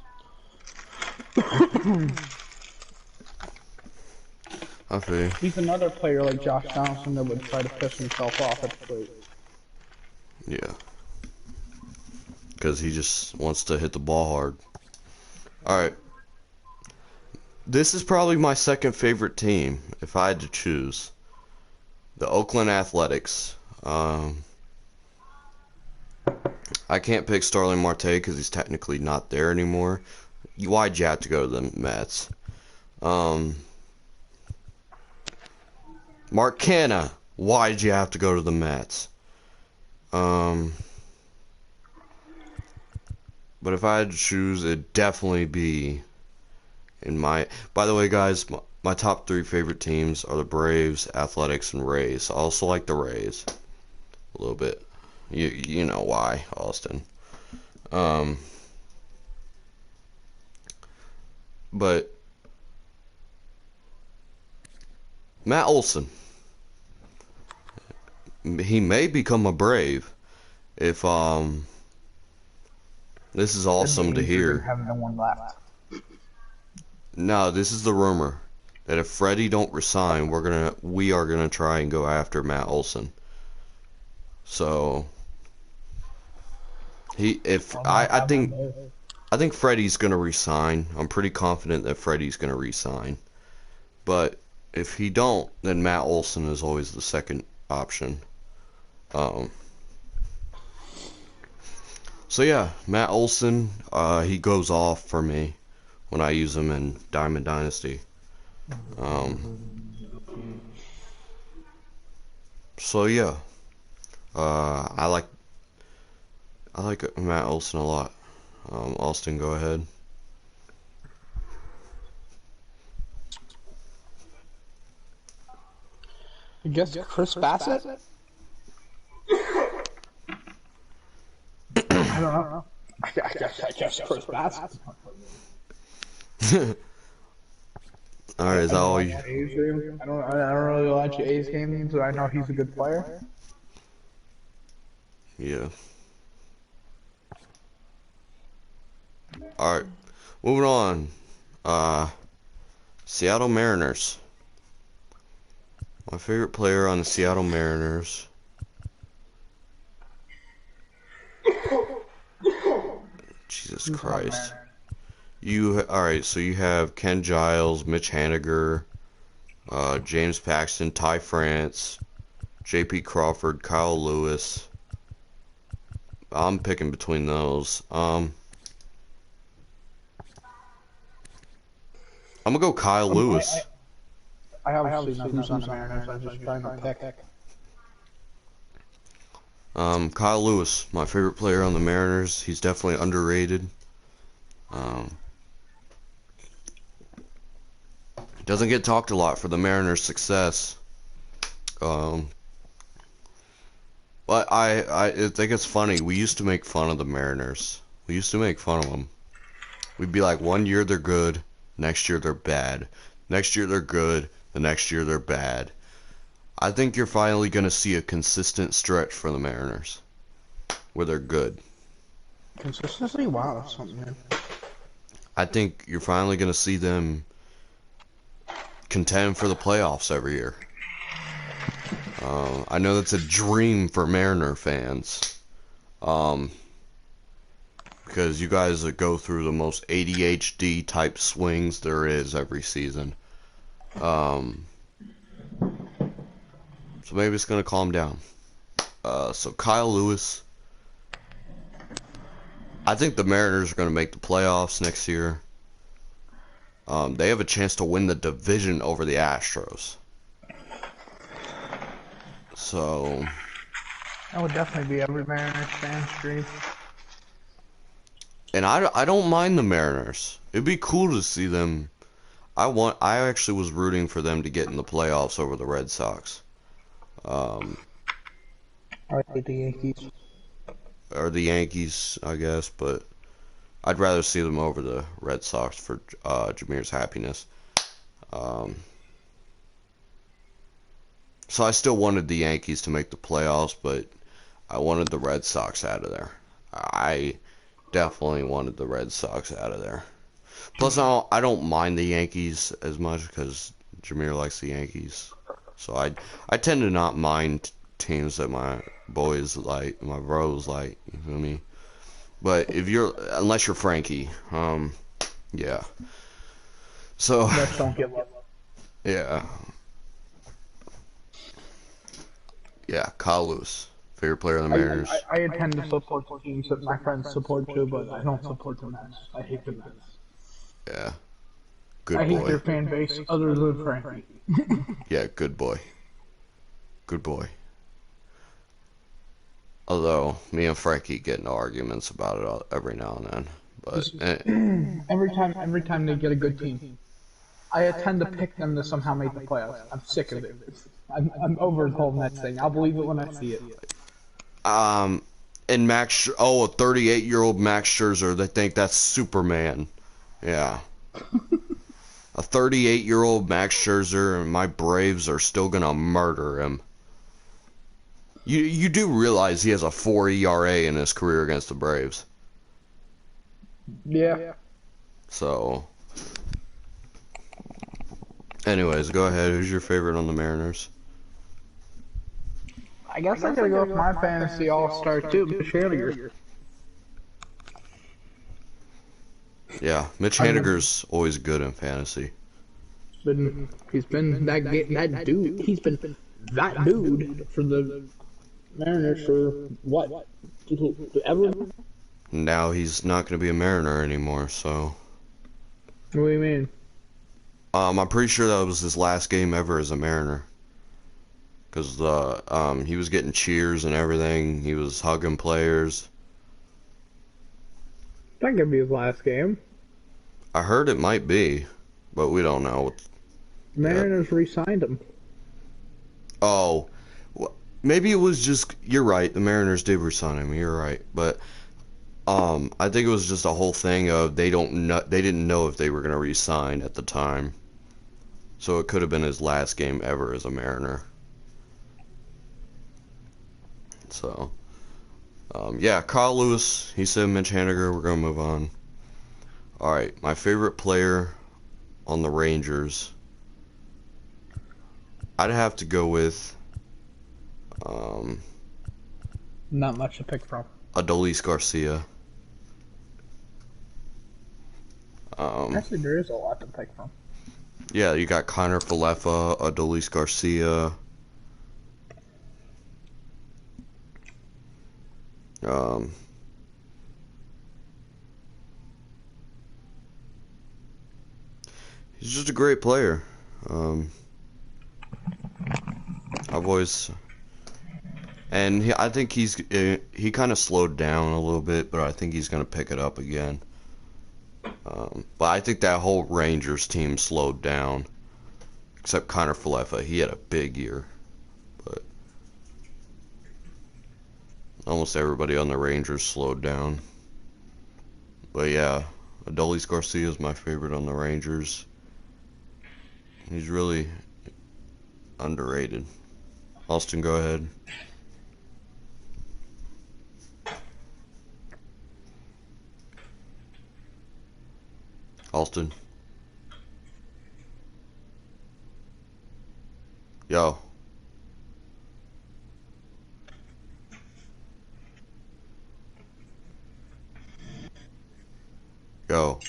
[SPEAKER 1] I feel you.
[SPEAKER 2] He's another player like Josh Donaldson that would try to piss himself off at the plate.
[SPEAKER 1] Yeah. Because he just wants to hit the ball hard. Alright. This is probably my second favorite team, if I had to choose. The Oakland Athletics. I can't pick Starling Marte because he's technically not there anymore. Why'd you have to go to the Mets? Mark Canha. Why'd you have to go to the Mets? But if I had to choose, it'd definitely be By the way, guys, my top three favorite teams are the Braves, Athletics, and Rays. I also like the Rays a little bit. You know why, Austin. But Matt Olson, he may become a Brave if this is awesome to hear.
[SPEAKER 2] Have no one left.
[SPEAKER 1] No, this is the rumor that if Freddie don't resign, we are gonna try and go after Matt Olson. So I think Freddie's gonna resign. I'm pretty confident that Freddie's gonna resign. But if he don't, then Matt Olson is always the second option. So yeah, Matt Olson, he goes off for me when I use him in Diamond Dynasty. So yeah, I like Matt Olson a lot. Austin, go ahead.
[SPEAKER 2] I guess Chris Bassett? I don't know. I guess Chris Bassett.
[SPEAKER 1] Alright, is that all you?
[SPEAKER 2] I don't really watch the A's games, but I know he's a good player.
[SPEAKER 1] Yeah. Alright, moving on. Seattle Mariners. My favorite player on the Seattle Mariners. Jesus Jesus
[SPEAKER 2] Who's on
[SPEAKER 1] Christ.
[SPEAKER 2] there?
[SPEAKER 1] Alright, so you have Ken Giles, Mitch Haniger, James Paxton, Ty France, J.P. Crawford, Kyle Lewis. I'm picking between those. I'm gonna go Kyle Lewis.
[SPEAKER 2] I haven't seen who's on the Mariners. I'm just trying to pick.
[SPEAKER 1] Kyle Lewis, my favorite player on the Mariners. He's definitely underrated. Um, doesn't get talked a lot for the Mariners' success. Um, but I think it's funny. We used to make fun of the Mariners. We used to make fun of them. We'd be like, one year they're good, next year they're bad. Next year they're good, the next year they're bad. I think you're finally going to see a consistent stretch for the Mariners where they're good.
[SPEAKER 2] Consistency? Wow, that's something new.
[SPEAKER 1] I think you're finally going to see them contend for the playoffs every year. I know that's a dream for Mariner fans. Because you guys go through the most ADHD type swings there is every season. So maybe it's going to calm down. So Kyle Lewis. I think the Mariners are going to make the playoffs next year. They have a chance to win the division over the Astros. So
[SPEAKER 2] That would definitely be every Mariners fan's dream.
[SPEAKER 1] and I don't mind the Mariners. It'd be cool to see them. I actually was rooting for them to get in the playoffs over the Red Sox.
[SPEAKER 2] I hate the Yankees.
[SPEAKER 1] Or the Yankees, I guess, but I'd rather see them over the Red Sox for Jameer's happiness. So I still wanted the Yankees to make the playoffs, but I wanted the Red Sox out of there. I definitely wanted the Red Sox out of there. Plus, I don't mind the Yankees as much because Jameer likes the Yankees. So I tend to not mind teams that my boys like, my bros like. You feel me? But unless you're Frankie, yeah. So
[SPEAKER 2] Just don't give up.
[SPEAKER 1] yeah. Yeah, Kyle Lewis, favorite player of the Mariners.
[SPEAKER 2] I tend to support the teams that my friends support too, but I don't support the Mets. I hate the Mets.
[SPEAKER 1] Yeah, good
[SPEAKER 2] I hate their
[SPEAKER 1] boy.
[SPEAKER 2] fan base other than Frankie.
[SPEAKER 1] Yeah, good boy. Good boy. Although me and Frankie get into arguments about it every now and then, but
[SPEAKER 2] Every time they get a good team, I tend to pick them to somehow make the playoffs. I'm sick of it. I'm over the whole Mets thing. I'll believe it when I see it.
[SPEAKER 1] and a 38-year-old Max Scherzer, they think that's Superman. Yeah. A 38-year-old Max Scherzer and my Braves are still gonna murder him. You do realize he has a 4 ERA in his career against the Braves.
[SPEAKER 2] Yeah.
[SPEAKER 1] So, anyways, go ahead. Who's your favorite on the Mariners?
[SPEAKER 2] I guess I gotta go with my fantasy all-star too, Mitch Haniger.
[SPEAKER 1] Yeah, Mitch Haniger's always good in fantasy.
[SPEAKER 2] He's been that dude. He's been that dude for the Mariners for what? Ever? What
[SPEAKER 1] Now he's not going to be a Mariner anymore, so
[SPEAKER 2] do you mean?
[SPEAKER 1] I'm pretty sure that was his last game ever as a Mariner. Because he was getting cheers and everything. He was hugging players.
[SPEAKER 2] That could be his last game.
[SPEAKER 1] I heard it might be, but we don't know.
[SPEAKER 2] Mariners re-signed him.
[SPEAKER 1] Oh, maybe it was just. You're right. The Mariners did resign him. You're right, but I think it was just a whole thing of they didn't know if they were gonna re-sign at the time, so it could have been his last game ever as a Mariner. So, yeah, Kyle Lewis. He said Mitch Haniger. We're gonna move on. All right, my favorite player on the Rangers. I'd have to go with
[SPEAKER 2] Not much to pick from.
[SPEAKER 1] Adolis Garcia.
[SPEAKER 2] Actually, there is a lot to pick from.
[SPEAKER 1] Yeah, you got Connor Falefa, Adolis Garcia. Um, he's just a great player. I've always, and I think he kind of slowed down a little bit, but I think he's gonna pick it up again. But I think that whole Rangers team slowed down, except Connor Falefa. He had a big year, but almost everybody on the Rangers slowed down. But yeah, Adolis Garcia is my favorite on the Rangers. He's really underrated. Austin, go ahead. Austin. Yo. Yo.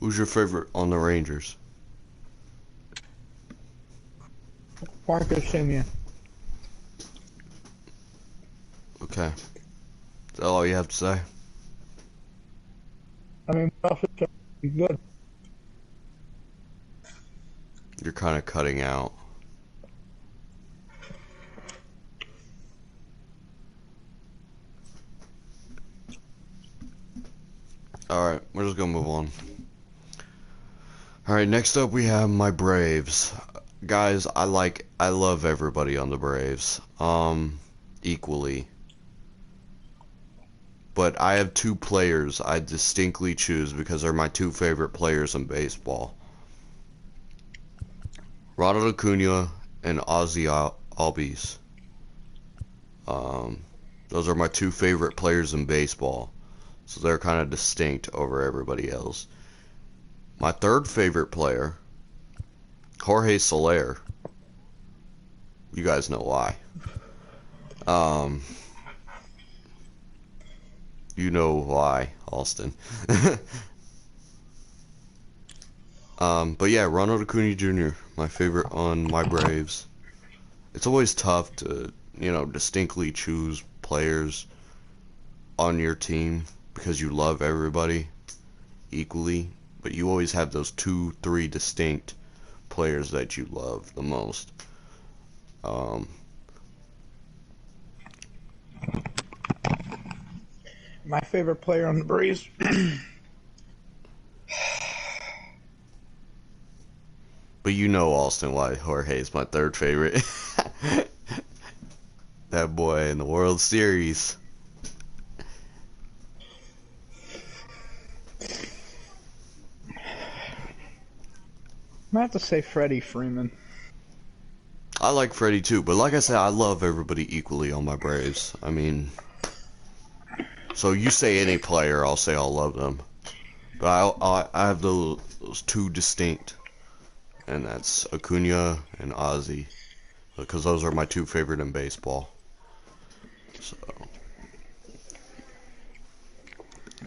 [SPEAKER 1] Who's your favorite on the Rangers?
[SPEAKER 2] Marcus Semien.
[SPEAKER 1] Okay. Is that all you have to say?
[SPEAKER 2] I mean, he's good.
[SPEAKER 1] You're kind of cutting out. Alright, we're just gonna move on. Alright, next up we have my Braves. Guys, I love everybody on the Braves. Equally. But I have two players I distinctly choose because they're my two favorite players in baseball. Ronald Acuna and Ozzy Albies. Those are my two favorite players in baseball. So they're kind of distinct over everybody else. My third favorite player, Jorge Soler. You guys know why. You know why, Austin. But yeah, Ronald Acuna Jr., my favorite on my Braves. It's always tough to, distinctly choose players on your team because you love everybody equally, but you always have those 2-3 distinct players that you love the most.
[SPEAKER 2] My favorite player on the Braves.
[SPEAKER 1] But you know, Austin, why Jorge is my third favorite. That boy in the World Series.
[SPEAKER 2] I have to say Freddie Freeman.
[SPEAKER 1] I like Freddie too, but like I said, I love everybody equally on my Braves. I mean, so you say any player, I'll say I'll love them. But I have those two distinct, and that's Acuna and Ozzy, because those are my two favorite in baseball. So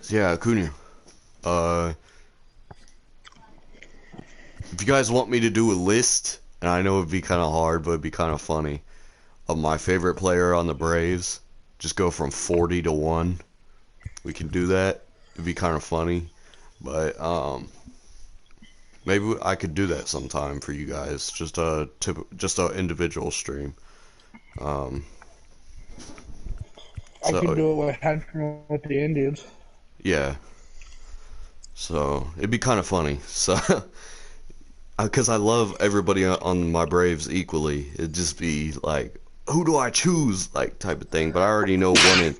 [SPEAKER 1] yeah, Acuna. If you guys want me to do a list, and I know it'd be kind of hard, but it'd be kind of funny, of my favorite player on the Braves, just go from 40 to 1. We can do that. It'd be kind of funny, but maybe I could do that sometime for you guys. Just a individual stream.
[SPEAKER 2] I can do it with the Indians.
[SPEAKER 1] Yeah. So it'd be kind of funny. So. Because I love everybody on my Braves equally. It'd just be like, who do I choose? Like, type of thing. But I already know one and...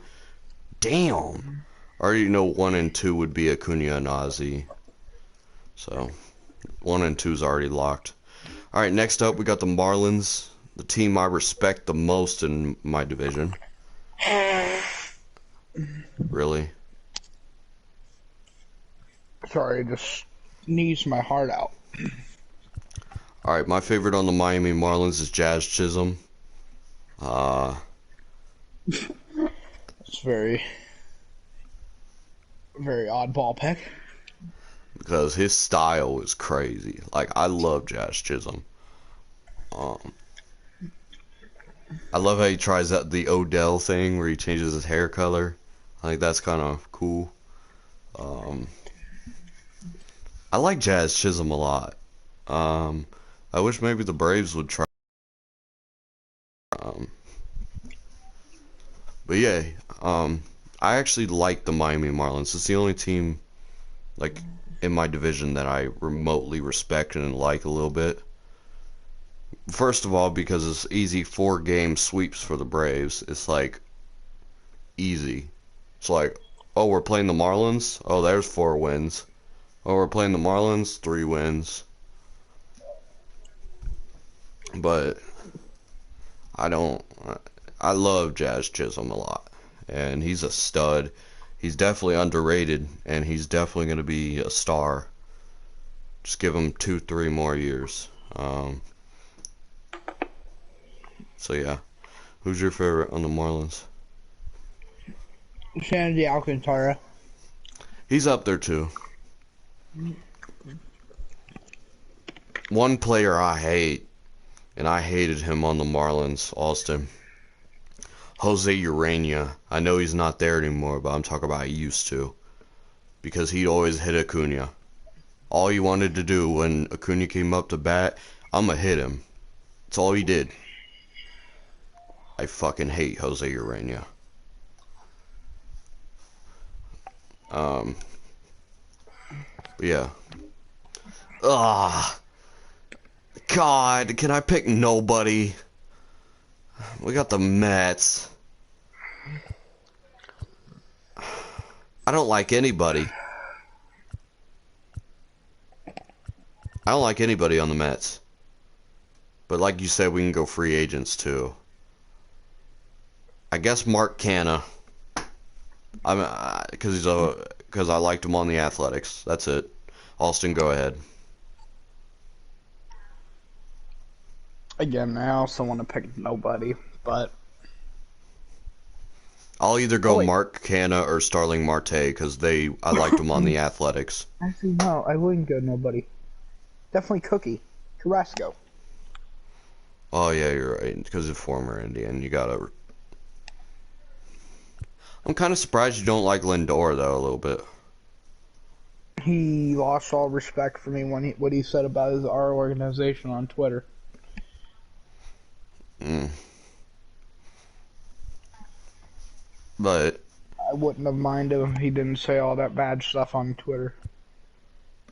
[SPEAKER 1] Damn! I already know 1 and 2 would be Acuna and Ozzy. So, 1 and 2's already locked. Alright, next up we got the Marlins. The team I respect the most in my division. Really?
[SPEAKER 2] Sorry, I just sneezed my heart out.
[SPEAKER 1] Alright, my favorite on the Miami Marlins is Jazz Chisholm.
[SPEAKER 2] It's very, very oddball pick.
[SPEAKER 1] because his style is crazy. Like, I love Jazz Chisholm. Um, I love how he tries out the Odell thing where he changes his hair color. I think that's kind of cool. Um, I like Jazz Chisholm a lot. I wish maybe the Braves would try. Um, but yeah, I actually like the Miami Marlins. It's the only team like in my division that I remotely respect and like a little bit. First of all, because it's easy 4 game sweeps for the Braves. It's like easy. It's like, oh, we're playing the Marlins. Oh, there's 4 wins. Oh, we're playing the Marlins. 3 wins. But I don't. I love Jazz Chisholm a lot, and he's a stud. He's definitely underrated, and he's definitely going to be a star. Just give him 2, 3 more years. So yeah, who's your favorite on the Marlins?
[SPEAKER 2] Sandy Alcantara.
[SPEAKER 1] He's up there too. One player I hate, and I hated him on the Marlins, Austin. Jose Urania. I know he's not there anymore, but I'm talking about he used to. Because he'd always hit Acuna. All he wanted to do when Acuna came up to bat, I'ma hit him. That's all he did. I fucking hate Jose Urania. Yeah. Ah, God, can I pick nobody? We got the Mets. I don't like anybody. I don't like anybody on the Mets. But like you said, we can go free agents too. I guess Mark Canha. Because I liked him on the Athletics. That's it. Austin, go ahead.
[SPEAKER 2] Again, I also want to pick nobody, but
[SPEAKER 1] I'll either
[SPEAKER 2] oh
[SPEAKER 1] go
[SPEAKER 2] wait,
[SPEAKER 1] Mark Canha or Starling Marte because I liked him on the Athletics.
[SPEAKER 2] actually no, I wouldn't go nobody. Definitely Cookie, Carrasco.
[SPEAKER 1] Oh yeah, you're right. Because of former Indian, you gotta. I'm kind of surprised you don't like Lindor though a little bit.
[SPEAKER 2] He lost all respect for me when what he said about our organization on Twitter.
[SPEAKER 1] Mm. But
[SPEAKER 2] I wouldn't have minded if he didn't say all that bad stuff on Twitter,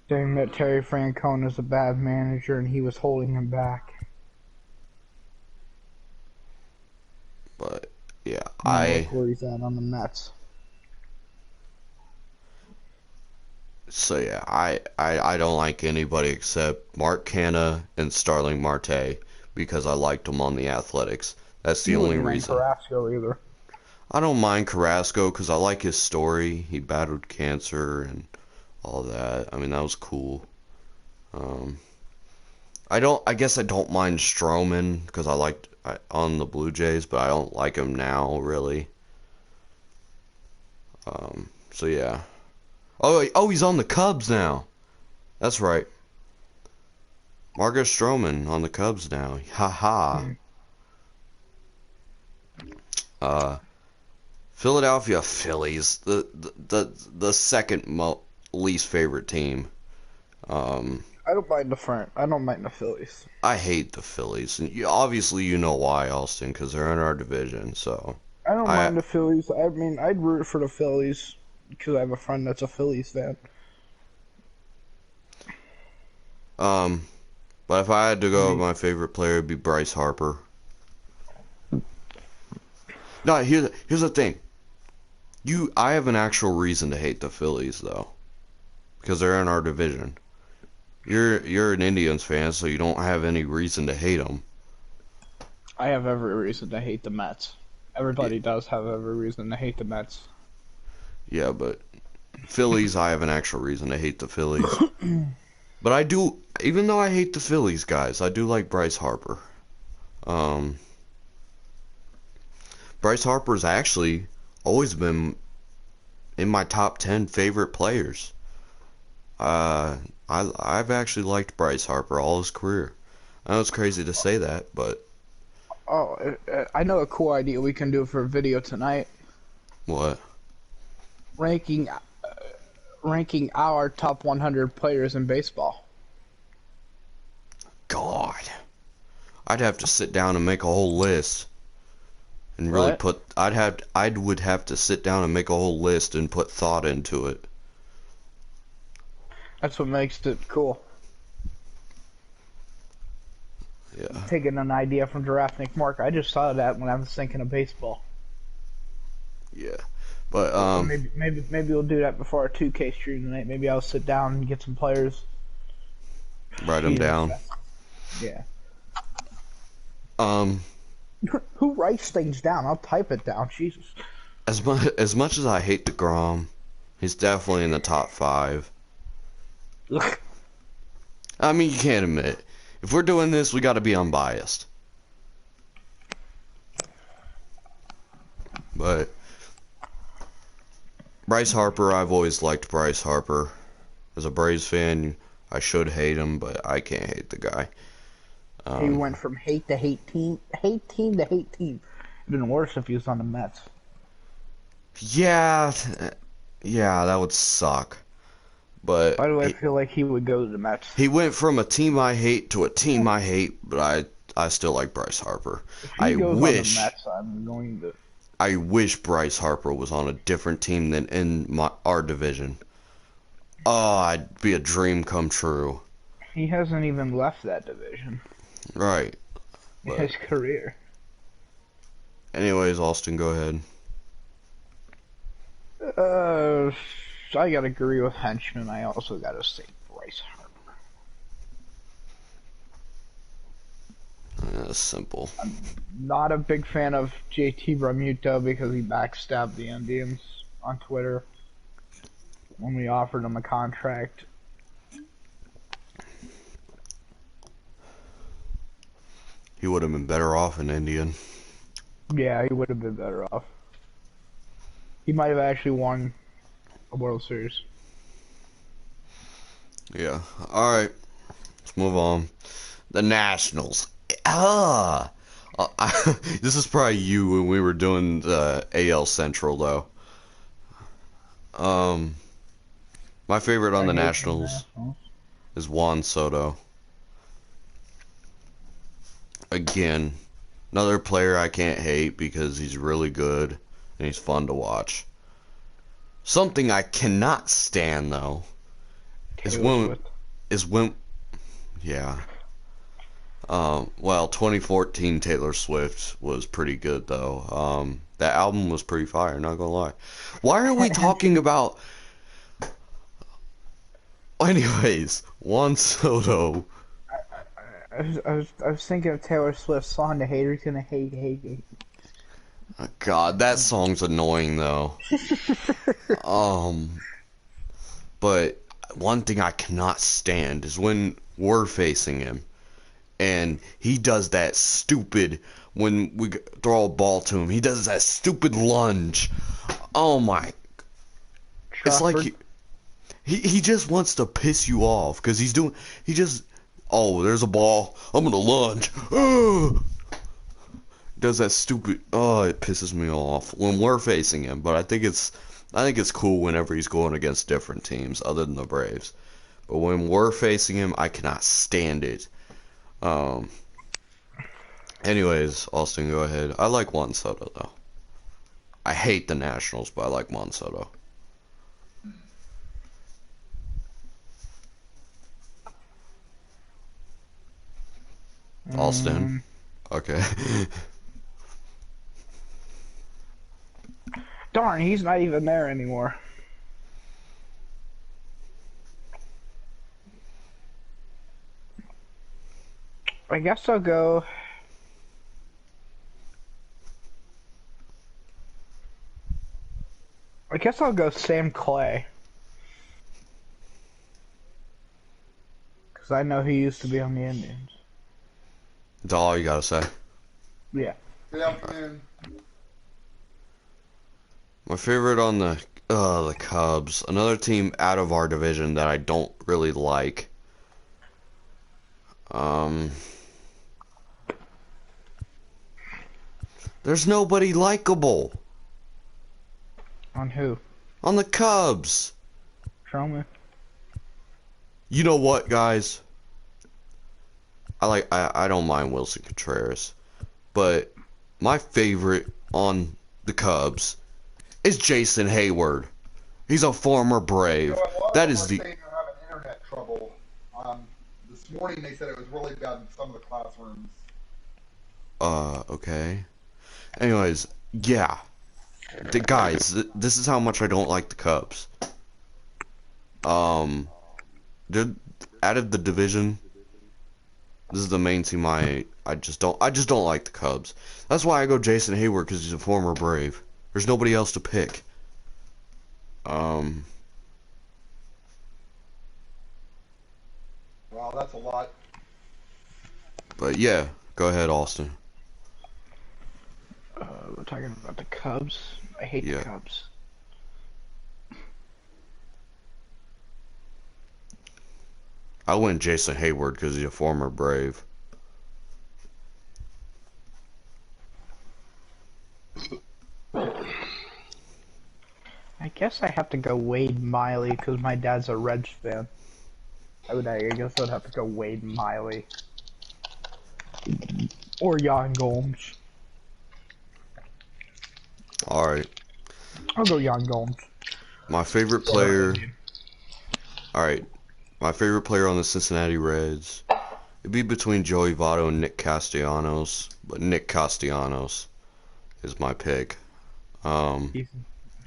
[SPEAKER 2] saying that Terry Francona is a bad manager and he was holding him back.
[SPEAKER 1] yeah,
[SPEAKER 2] Now look where he's at on the Mets.
[SPEAKER 1] So yeah, I don't like anybody except Mark Canha and Starling Marte because I liked them on the Athletics. That's the
[SPEAKER 2] You
[SPEAKER 1] only
[SPEAKER 2] wouldn't mind
[SPEAKER 1] reason.
[SPEAKER 2] Carrasco either.
[SPEAKER 1] I don't mind Carrasco because I like his story. He battled cancer and all that. I mean, that was cool. Um, I guess I don't mind Stroman because on the Blue Jays, but I don't like him now really. So yeah. Oh, he's on the Cubs now. That's right. Marcus Stroman on the Cubs now. Ha ha. Philadelphia Phillies, the second least favorite team.
[SPEAKER 2] I don't mind the front. I don't mind the Phillies.
[SPEAKER 1] I hate the Phillies, and obviously you know why, Austin, because they're in our division. So
[SPEAKER 2] I don't
[SPEAKER 1] I
[SPEAKER 2] mind the Phillies. I mean, I'd root for the Phillies because I have a friend that's a Phillies fan.
[SPEAKER 1] but if I had to go, my favorite player would be Bryce Harper. No, here's the thing. I have an actual reason to hate the Phillies though, because they're in our division. You're an Indians fan, so you don't have any reason to hate them.
[SPEAKER 2] I have every reason to hate the Mets. Everybody does have every reason to hate the Mets.
[SPEAKER 1] Yeah, but Phillies, I have an actual reason to hate the Phillies. But I do, even though I hate the Phillies, guys, I do like Bryce Harper. But Bryce Harper's actually always been in my top 10 favorite players. I've actually liked Bryce Harper all his career. I know it's crazy to say that, but
[SPEAKER 2] Oh, I know a cool idea we can do for a video tonight.
[SPEAKER 1] what?
[SPEAKER 2] Ranking ranking our top 100 players in baseball.
[SPEAKER 1] God, I'd have to sit down and make a whole list and really
[SPEAKER 2] What?
[SPEAKER 1] put. I would have to sit down and make a whole list and put thought into it.
[SPEAKER 2] That's what makes it cool.
[SPEAKER 1] Yeah,
[SPEAKER 2] Taking an idea from Giraffe Nick Mark. I just saw that when I was thinking of baseball.
[SPEAKER 1] yeah, but
[SPEAKER 2] Or maybe we'll do that before our 2K stream tonight. Maybe I'll sit down and get some players.
[SPEAKER 1] write them down.
[SPEAKER 2] Yeah.
[SPEAKER 1] Um,
[SPEAKER 2] Who writes things down? I'll type it down. Jesus.
[SPEAKER 1] as much as I hate DeGrom, he's definitely in the top 5.
[SPEAKER 2] Ugh.
[SPEAKER 1] I mean, you can't admit it. If we're doing this, we got to be unbiased. But Bryce Harper, I've always liked Bryce Harper. As a Braves fan, I should hate him, but I can't hate the guy.
[SPEAKER 2] He went from hate to hate team to hate team. It'd been worse if he was on the Mets.
[SPEAKER 1] Yeah, that would suck. But
[SPEAKER 2] Why do I feel like he would go to the Mets?
[SPEAKER 1] he went from a team I hate to a team I hate, but I still like Bryce Harper.
[SPEAKER 2] If he goes on the Mets, I'm going to.
[SPEAKER 1] I wish Bryce Harper was on a different team than in our division. Oh, I'd be a dream come true.
[SPEAKER 2] He hasn't even left that division
[SPEAKER 1] Right.
[SPEAKER 2] in
[SPEAKER 1] But
[SPEAKER 2] his career.
[SPEAKER 1] anyways, Austin, go ahead.
[SPEAKER 2] I gotta agree with Henchman. I also gotta say Bryce Harper.
[SPEAKER 1] That's simple.
[SPEAKER 2] Not a big fan of JT Realmuto because he backstabbed the Indians on Twitter when we offered him a contract.
[SPEAKER 1] He would have been better off in Indian.
[SPEAKER 2] Yeah, he would have been better off. He might have actually won a World Series.
[SPEAKER 1] Yeah. All right. Let's move on. The Nationals. This is probably you when we were doing the AL Central though. My favorite on the Nationals is Juan Soto. Again, another player I can't hate because he's really good and he's fun to watch. Something I cannot stand though is when yeah. Well, 2014 Taylor Swift was pretty good though. That album was pretty fire, not gonna lie. Why are we talking about? Anyways, Juan Soto.
[SPEAKER 2] I was thinking of Taylor Swift's song, "The Haters Gonna Hate."
[SPEAKER 1] Oh, God, that song's annoying though. But one thing I cannot stand is when we're facing him, and he does that stupid when we throw a ball to him. He does that stupid lunge. Oh my! It's like he just wants to piss you off because he just. Oh, there's a ball. I'm gonna lunge. Does that stupid? Oh, it pisses me off when we're facing him. But I think it's cool whenever he's going against different teams other than the Braves. But when we're facing him, I cannot stand it. Anyways, Austin, go ahead. I like Juan Soto though. I hate the Nationals, but I like Juan Soto. Austin. Okay.
[SPEAKER 2] Darn, he's not even there anymore. I guess I'll go. Sam Clay. Because I know he used to be on the Indians.
[SPEAKER 1] That's all you gotta say.
[SPEAKER 2] Yeah.
[SPEAKER 4] Good afternoon.
[SPEAKER 1] My favorite on the Cubs. Another team out of our division that I don't really like. Um, there's nobody likable
[SPEAKER 2] On who?
[SPEAKER 1] on the Cubs.
[SPEAKER 2] Show me.
[SPEAKER 1] You know what, guys? I don't mind Wilson Contreras, but my favorite on the Cubs is Jason Hayward. He's a former
[SPEAKER 4] You
[SPEAKER 1] Brave.
[SPEAKER 4] know, a lot of
[SPEAKER 1] That
[SPEAKER 4] them
[SPEAKER 1] is
[SPEAKER 4] are
[SPEAKER 1] the
[SPEAKER 4] saying they're having internet trouble. This morning they said it was really bad in some of the classrooms.
[SPEAKER 1] okay. Anyways, yeah. Guys, this is how much I don't like the Cubs. They're out of the division. This is the main team I just don't like the Cubs. That's why I go Jason Hayward, because he's a former Brave. There's nobody else to pick.
[SPEAKER 4] Wow, that's a lot.
[SPEAKER 1] But yeah, go ahead, Austin.
[SPEAKER 2] We're talking about the Cubs. I hate
[SPEAKER 1] Yeah.
[SPEAKER 2] the Cubs.
[SPEAKER 1] I went Jason Hayward because he's a former Brave.
[SPEAKER 2] I guess I have to go Wade Miley because my dad's a Reds fan. I guess I'd have to go Wade Miley. Or Jan Gomes.
[SPEAKER 1] Alright.
[SPEAKER 2] I'll go Jan Gomes.
[SPEAKER 1] My favorite player. Alright. My favorite player on the Cincinnati Reds. It'd be between Joey Votto and Nick Castellanos. But Nick Castellanos is my pick.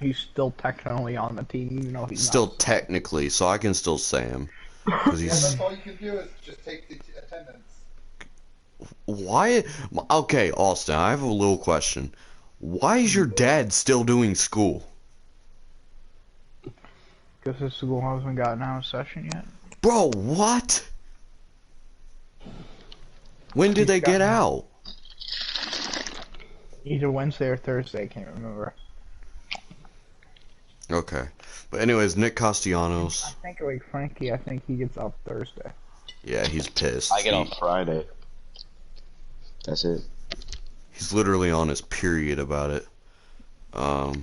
[SPEAKER 2] He's still technically on the team, even though he's
[SPEAKER 1] Still
[SPEAKER 2] not.
[SPEAKER 1] technically, so I can still say him. Because
[SPEAKER 4] Yeah,
[SPEAKER 1] he's.
[SPEAKER 4] that's all you can do is just take the attendance.
[SPEAKER 1] Why? Okay, Austin, I have a little question. Why is your dad still doing school?
[SPEAKER 2] Because his school hasn't gotten out of session yet.
[SPEAKER 1] Bro, what? When did they get out?
[SPEAKER 2] Either Wednesday or Thursday, I can't remember.
[SPEAKER 1] Okay. But anyways, Nick Castellanos.
[SPEAKER 2] I think like Frankie, I think he gets out Thursday.
[SPEAKER 1] Yeah, he's pissed.
[SPEAKER 5] I get off Friday. That's it.
[SPEAKER 1] He's literally on his period about it.
[SPEAKER 2] Oh,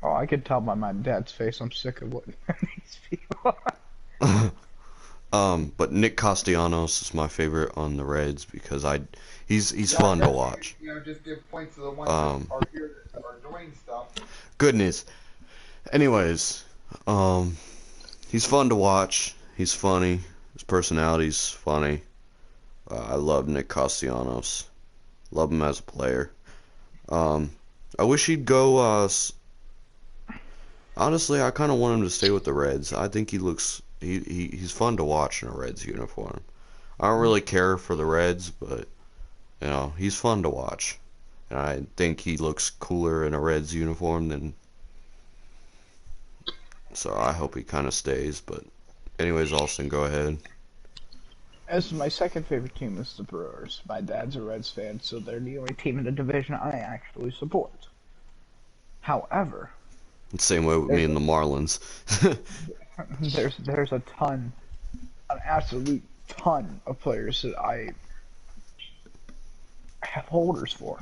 [SPEAKER 2] I could tell by my dad's face I'm sick of looking at these people.
[SPEAKER 1] But Nick Castellanos is my favorite on the Reds because he's fun to watch.
[SPEAKER 4] You know, just give points to the ones that are here that are doing stuff.
[SPEAKER 1] Goodness. Anyways, he's fun to watch. He's funny. His personality's funny. I love Nick Castellanos. Love him as a player. I wish he'd go. Honestly, I kind of want him to stay with the Reds. I think he's fun to watch in a Reds uniform. I don't really care for the Reds, but you know, he's fun to watch. And I think he looks cooler in a Reds uniform than. So I hope he kind of stays. But anyways, Austin, go ahead.
[SPEAKER 2] As my second favorite team is the Brewers. My dad's a Reds fan, so they're the only team in the division I actually support. However,
[SPEAKER 1] Same way with me and the Marlins.
[SPEAKER 2] there's an absolute ton of players that I have holders for.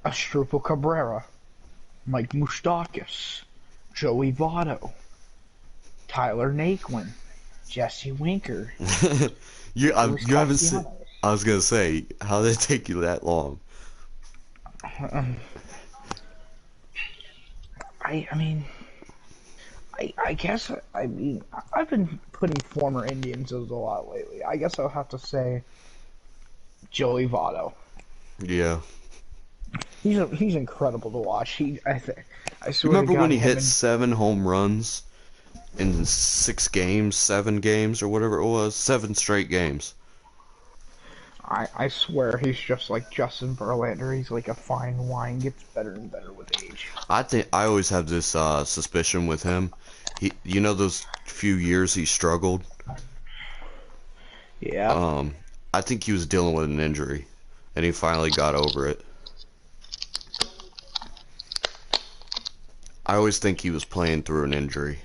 [SPEAKER 2] Astrupal Cabrera, Mike Moustakas, Joey Votto, Tyler Naquin, Jesse Winker.
[SPEAKER 1] you
[SPEAKER 2] Luis
[SPEAKER 1] you haven't seen.
[SPEAKER 2] Castellanos.
[SPEAKER 1] I was gonna say, how did it take you that long?
[SPEAKER 2] I guess I've been putting former Indians as a lot lately. I guess I'll have to say Joey Votto.
[SPEAKER 1] Yeah.
[SPEAKER 2] He's incredible to watch. I swear
[SPEAKER 1] Remember
[SPEAKER 2] to God,
[SPEAKER 1] when he
[SPEAKER 2] him
[SPEAKER 1] hit
[SPEAKER 2] and-
[SPEAKER 1] 7 home runs in 6 games, 7 games, or whatever it was? 7 straight games.
[SPEAKER 2] I swear he's just like Justin Verlander. He's like a fine wine, gets better and better with age.
[SPEAKER 1] I always have this suspicion with him. You know those few years he struggled?
[SPEAKER 2] Yeah.
[SPEAKER 1] I think he was dealing with an injury, and he finally got over it. I always think he was playing through an injury.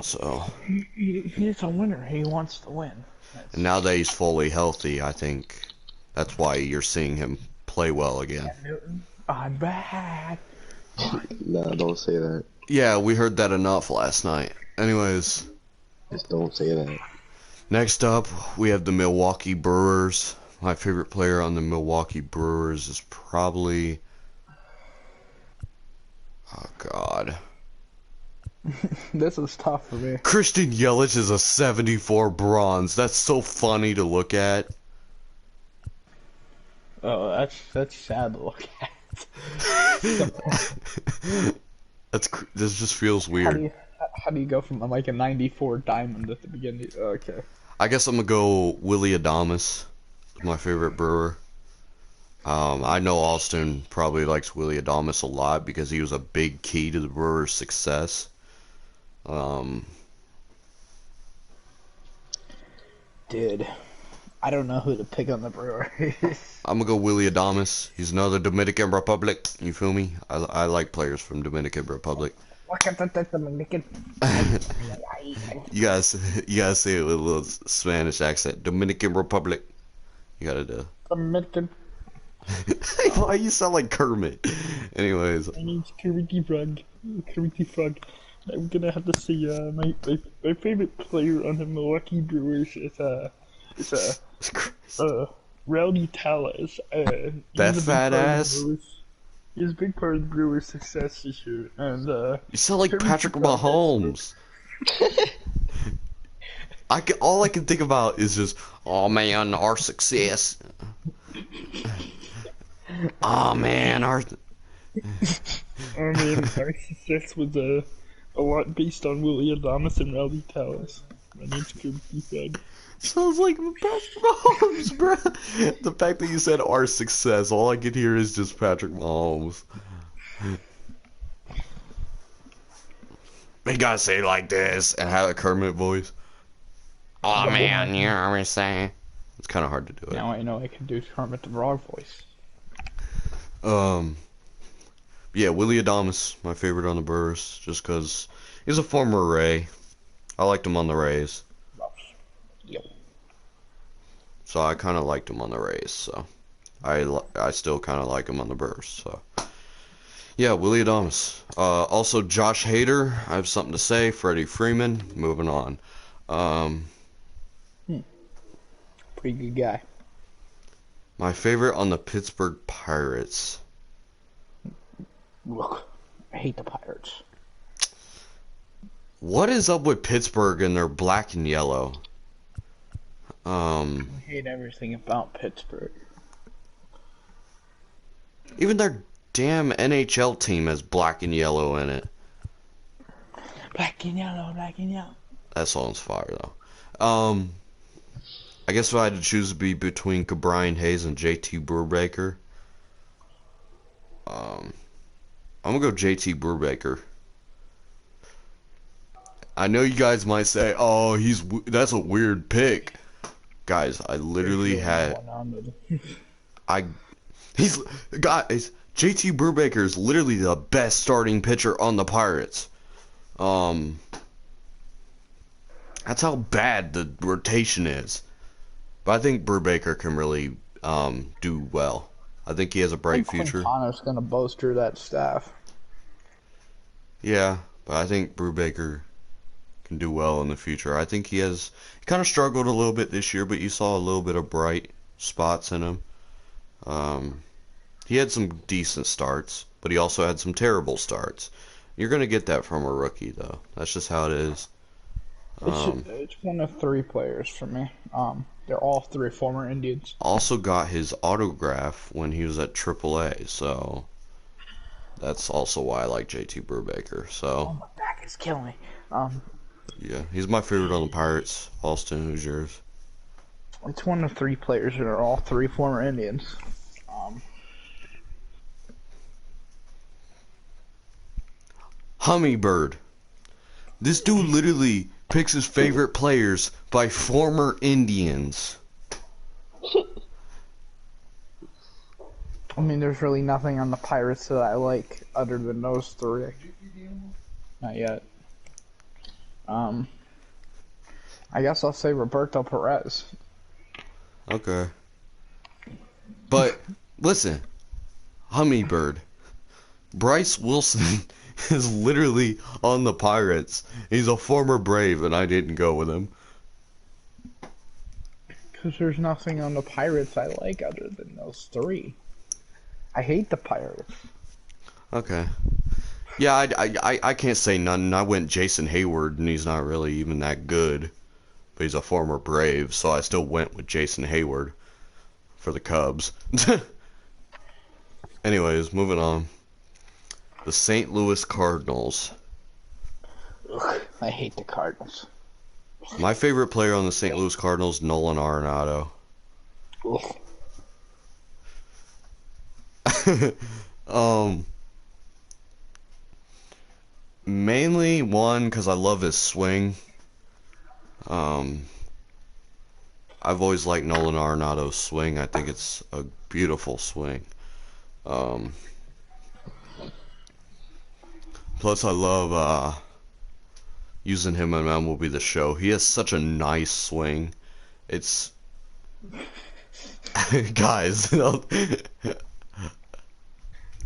[SPEAKER 1] So,
[SPEAKER 2] He's a winner. He wants to win.
[SPEAKER 1] and now that he's fully healthy, I think that's why you're seeing him play well again.
[SPEAKER 2] Cam Newton, I'm back.
[SPEAKER 5] Nah, don't say that.
[SPEAKER 1] Yeah, we heard that enough last night. Anyways,
[SPEAKER 5] Just don't say that.
[SPEAKER 1] next up, we have the Milwaukee Brewers. My favorite player on the Milwaukee Brewers is probably... Oh, God.
[SPEAKER 2] This is tough for me.
[SPEAKER 1] Christian Yelich is a 74 bronze. That's so funny to look at.
[SPEAKER 2] Oh, that's sad to look at.
[SPEAKER 1] This just feels weird.
[SPEAKER 2] How do you go from like a 94 diamond at the beginning? Okay.
[SPEAKER 1] I guess I'm gonna go Willie Adames, my favorite brewer. I know Austin probably likes Willie Adames a lot because he was a big key to the Brewers' success.
[SPEAKER 2] Dude, I don't know who to pick on the Brewers.
[SPEAKER 1] I'm gonna go Willie Adames. He's another Dominican Republic. You feel me? I like players from Dominican Republic. You gotta say it with a little Spanish accent. Dominican Republic. You gotta do.
[SPEAKER 2] Dominican.
[SPEAKER 1] Why you sound like Kermit? Anyways,
[SPEAKER 6] My name's Kermit Frog. Kermit Frog. I'm gonna have to say my favorite player on the Milwaukee Brewers is Rowdy Tellez.
[SPEAKER 1] that fat ass.
[SPEAKER 6] He's a big part of the Brewers' success this year, and
[SPEAKER 1] You sound like
[SPEAKER 6] Kermit
[SPEAKER 1] Patrick
[SPEAKER 6] Frog.
[SPEAKER 1] Mahomes. All I can think about is just, oh man, our success. Oh man, our.
[SPEAKER 6] I mean, our success was a lot based on Willie Adames and Rowdy Tellez. My name's Kermit Frog.
[SPEAKER 1] Sounds like Patrick Mahomes, bro. The fact that you said our success, all I could hear is just Patrick Mahomes. We gotta say it like this and have a Kermit voice. Oh man, you know what I'm saying? It's kind of hard to do it.
[SPEAKER 2] Now I know I can do Kermit the Frog voice.
[SPEAKER 1] Yeah, Willie Adames, my favorite on the Brewers, just because he's a former Ray. I liked him on the Rays. So I kind of liked him on the Rays, so I still kind of like him on the Brewers, so. Yeah, Willie Adames. Also, Josh Hader, I have something to say. Freddie Freeman, moving on.
[SPEAKER 2] Pretty good guy.
[SPEAKER 1] My favorite on the Pittsburgh Pirates.
[SPEAKER 2] Look, I hate the Pirates.
[SPEAKER 1] What is up with Pittsburgh and their black and yellow?
[SPEAKER 2] I hate everything about Pittsburgh.
[SPEAKER 1] Even their damn NHL team has black and yellow in it.
[SPEAKER 2] Black and yellow, black and yellow.
[SPEAKER 1] That song's fire though. I guess if I had to choose to be between Brian Hayes and JT Brubaker, I'm gonna go JT Brubaker. I know you guys might say, "Oh, that's a weird pick." Guys, I literally had guys, JT Brubaker is literally the best starting pitcher on the Pirates. That's how bad the rotation is. But I think Brubaker can really do well. I think he has a bright future.
[SPEAKER 2] Quintana's gonna bolster that staff.
[SPEAKER 1] Yeah, but I think Brubaker can do well in the future. I think he kind of struggled a little bit this year, but you saw a little bit of bright spots in him. He had some decent starts, but he also had some terrible starts. You're going to get that from a rookie, though. That's just how it is.
[SPEAKER 2] It's one of three players for me. They're all three former Indians.
[SPEAKER 1] Also got his autograph when he was at AAA, so that's also why I like JT Brubaker.
[SPEAKER 2] Oh,
[SPEAKER 1] So,
[SPEAKER 2] my back is killing me.
[SPEAKER 1] yeah, he's my favorite on the Pirates. Austin, who's yours?
[SPEAKER 2] It's one of three players that are all three former Indians.
[SPEAKER 1] Hummingbird. This dude literally picks his favorite players by former Indians.
[SPEAKER 2] I mean, there's really nothing on the Pirates that I like other than those three. Not yet. I guess I'll say Roberto Perez.
[SPEAKER 1] Okay. But listen, Hummingbird. Bryce Wilson is literally on the Pirates. He's a former Brave, and I didn't go with him.
[SPEAKER 2] Because there's nothing on the Pirates I like other than those three. I hate the Pirates.
[SPEAKER 1] Okay. Yeah, I can't say none. I went Jason Hayward, and he's not really even that good. But he's a former Brave, so I still went with Jason Hayward for the Cubs. Anyways, moving on. The St. Louis Cardinals.
[SPEAKER 2] Ugh, I hate the Cardinals.
[SPEAKER 1] My favorite player on the St. Louis Cardinals, Nolan Arenado.
[SPEAKER 2] Ugh.
[SPEAKER 1] Mainly one because I love his swing. I've always liked Nolan Arenado's swing. I think it's a beautiful swing. Plus, I love using him in MLB The Show. He has such a nice swing. It's guys.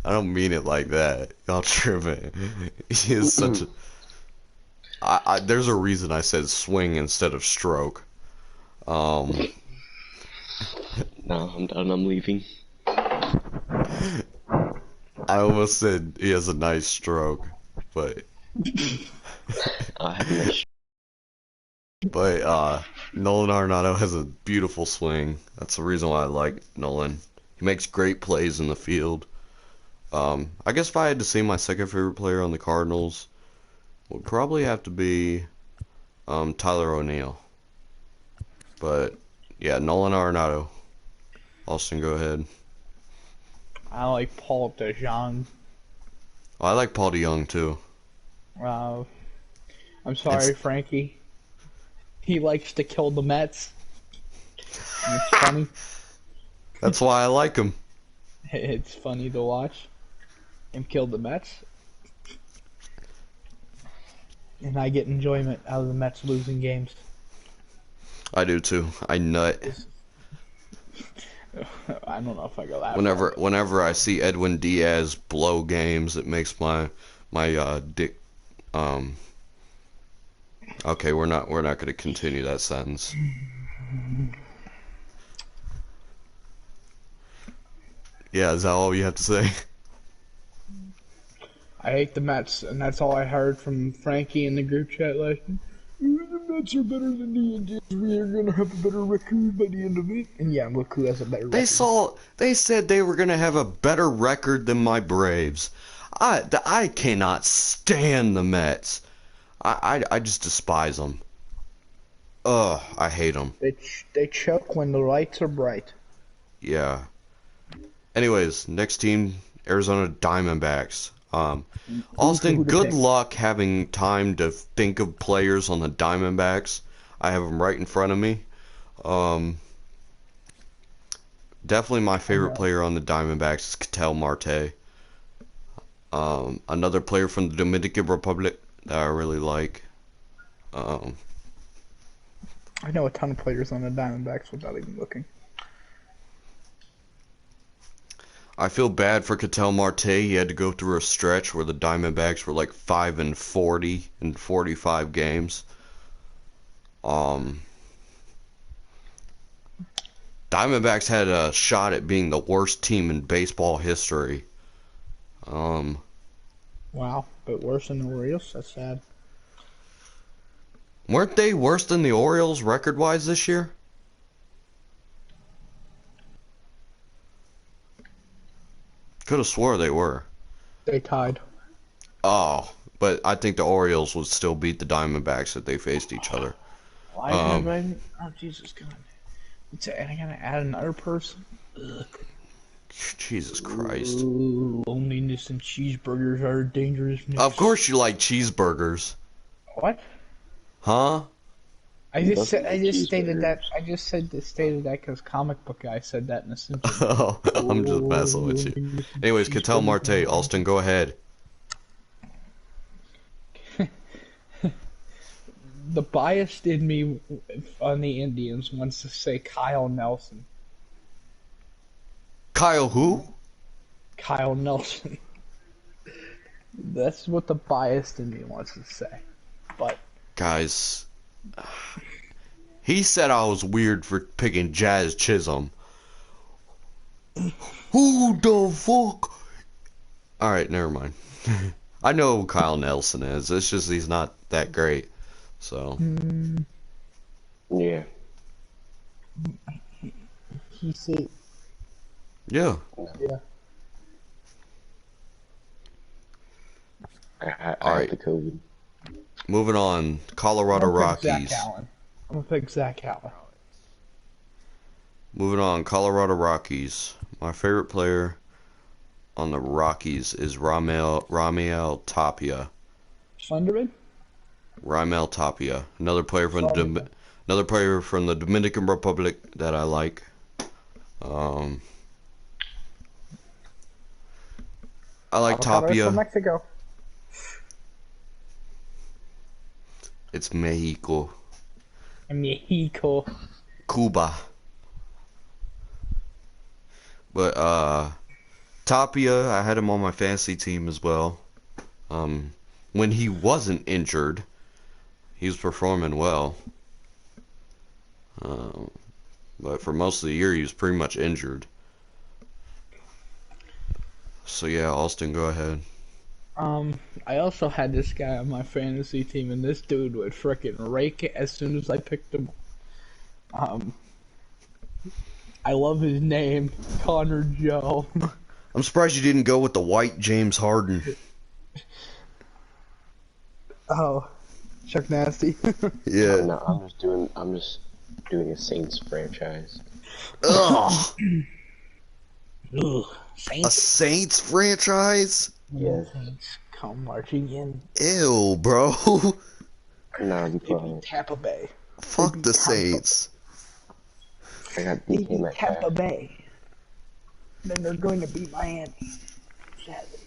[SPEAKER 1] I don't mean it like that. Y'all tripping. He is such a... there's a reason I said swing instead of stroke.
[SPEAKER 5] No, I'm done. I'm leaving.
[SPEAKER 1] I almost said he has a nice stroke, but...
[SPEAKER 5] I have no
[SPEAKER 1] But, Nolan Arenado has a beautiful swing. That's the reason why I like Nolan. He makes great plays in the field. I guess if I had to say my second favorite player on the Cardinals, would probably have to be Tyler O'Neill. But yeah, Nolan Arenado. Austin, go ahead.
[SPEAKER 2] I like Paul DeJong.
[SPEAKER 1] Oh, I like Paul DeYoung too.
[SPEAKER 2] I'm sorry, Frankie. He likes to kill the Mets. And it's funny.
[SPEAKER 1] That's why I like him.
[SPEAKER 2] It's funny to watch him kill the Mets. And I get enjoyment out of the Mets losing games.
[SPEAKER 1] I do too. I nut.
[SPEAKER 2] I don't know if I go that
[SPEAKER 1] Whenever I see Edwin Diaz blow games, it makes my dick. Okay, we're not going to continue that sentence. Yeah, is that all you have to say?
[SPEAKER 2] I hate the Mets, and that's all I heard from Frankie in the group chat. Like, the Mets are better than the Indians. We are gonna have a better record by the end of it. And yeah, look who has a better record.
[SPEAKER 1] They said they were going to have a better record than my Braves. I cannot stand the Mets. I just despise them. Ugh, I hate them.
[SPEAKER 2] They choke when the lights are bright.
[SPEAKER 1] Yeah. Anyways, next team, Arizona Diamondbacks. Austin, good luck having time to think of players on the Diamondbacks. I have them right in front of me. Definitely my favorite player on the Diamondbacks is Ketel Marte. Another player from the Dominican Republic that I really like.
[SPEAKER 2] I know a ton of players on the Diamondbacks without even looking.
[SPEAKER 1] I feel bad for Ketel Marte. He had to go through a stretch where the Diamondbacks were like 5-40 in 45 games. Diamondbacks had a shot at being the worst team in baseball history.
[SPEAKER 2] Wow, but worse than the Orioles? That's sad.
[SPEAKER 1] Weren't they worse than the Orioles record-wise this year? Could have swore they were.
[SPEAKER 2] They tied.
[SPEAKER 1] Oh, but I think the Orioles would still beat the Diamondbacks if they faced each other.
[SPEAKER 2] Why did I? Oh Jesus God! I gotta add another person. Ugh.
[SPEAKER 1] Jesus Christ.
[SPEAKER 2] Ooh, loneliness and cheeseburgers are dangerous.
[SPEAKER 1] Of course you like cheeseburgers.
[SPEAKER 2] What?
[SPEAKER 1] Huh?
[SPEAKER 2] I
[SPEAKER 5] He
[SPEAKER 2] just
[SPEAKER 5] does
[SPEAKER 2] said,
[SPEAKER 5] like
[SPEAKER 2] I just stated that.
[SPEAKER 5] cheeseburgers.
[SPEAKER 2] I just stated that because comic book guy said that in a sentence.
[SPEAKER 1] Oh, I'm just messing with you. Anyways, Cattell Marte, Alston, go ahead.
[SPEAKER 2] The bias in me on the Indians wants to say Kyle Nelson.
[SPEAKER 1] Kyle who?
[SPEAKER 2] Kyle Nelson. That's what the bias in me wants to say. But
[SPEAKER 1] Guys, he said I was weird for picking Jazz Chisholm. Who the fuck? Alright, never mind. I know who Kyle Nelson is. It's just he's not that great. So,
[SPEAKER 5] Yeah.
[SPEAKER 2] he said,
[SPEAKER 1] yeah.
[SPEAKER 2] yeah.
[SPEAKER 5] I
[SPEAKER 1] Alright.
[SPEAKER 5] have the code.
[SPEAKER 1] Moving on. Colorado
[SPEAKER 2] I'm gonna pick
[SPEAKER 1] Rockies.
[SPEAKER 2] Zach Allen. I'm gonna pick Zach Allen.
[SPEAKER 1] Moving on. Colorado Rockies. My favorite player on the Rockies is Ramiel Tapia.
[SPEAKER 2] Slenderman?
[SPEAKER 1] Raimel Tapia, another player from the Dominican Republic that I like. I like
[SPEAKER 2] Avocados
[SPEAKER 1] Tapia.
[SPEAKER 2] from Mexico.
[SPEAKER 1] It's Mexico,
[SPEAKER 2] Mexico.
[SPEAKER 1] Cuba. But Tapia, I had him on my fantasy team as well. When he wasn't injured, he was performing well. But for most of the year, he was pretty much injured. So yeah, Austin, go ahead.
[SPEAKER 2] I also had this guy on my fantasy team, and this dude would frickin' rake it as soon as I picked him. I love his name, Connor Joe.
[SPEAKER 1] I'm surprised you didn't go with the white James Harden.
[SPEAKER 2] Oh, Chuck Nasty.
[SPEAKER 1] Yeah.
[SPEAKER 5] No, I'm just doing a Saints franchise.
[SPEAKER 1] Ugh.
[SPEAKER 2] Ugh,
[SPEAKER 1] A
[SPEAKER 2] Saints.
[SPEAKER 1] Saints franchise?
[SPEAKER 5] Yes.
[SPEAKER 2] Saints come marching in.
[SPEAKER 1] Ew, bro.
[SPEAKER 5] Nah, be
[SPEAKER 2] They beat
[SPEAKER 5] quiet.
[SPEAKER 2] Tampa Bay.
[SPEAKER 1] Fuck
[SPEAKER 2] beat
[SPEAKER 1] the
[SPEAKER 2] Tampa.
[SPEAKER 1] Saints.
[SPEAKER 5] I got
[SPEAKER 2] They
[SPEAKER 5] DK
[SPEAKER 2] beat
[SPEAKER 5] Metcalf.
[SPEAKER 2] Tampa Bay. Then they're going to beat Miami. Sadly.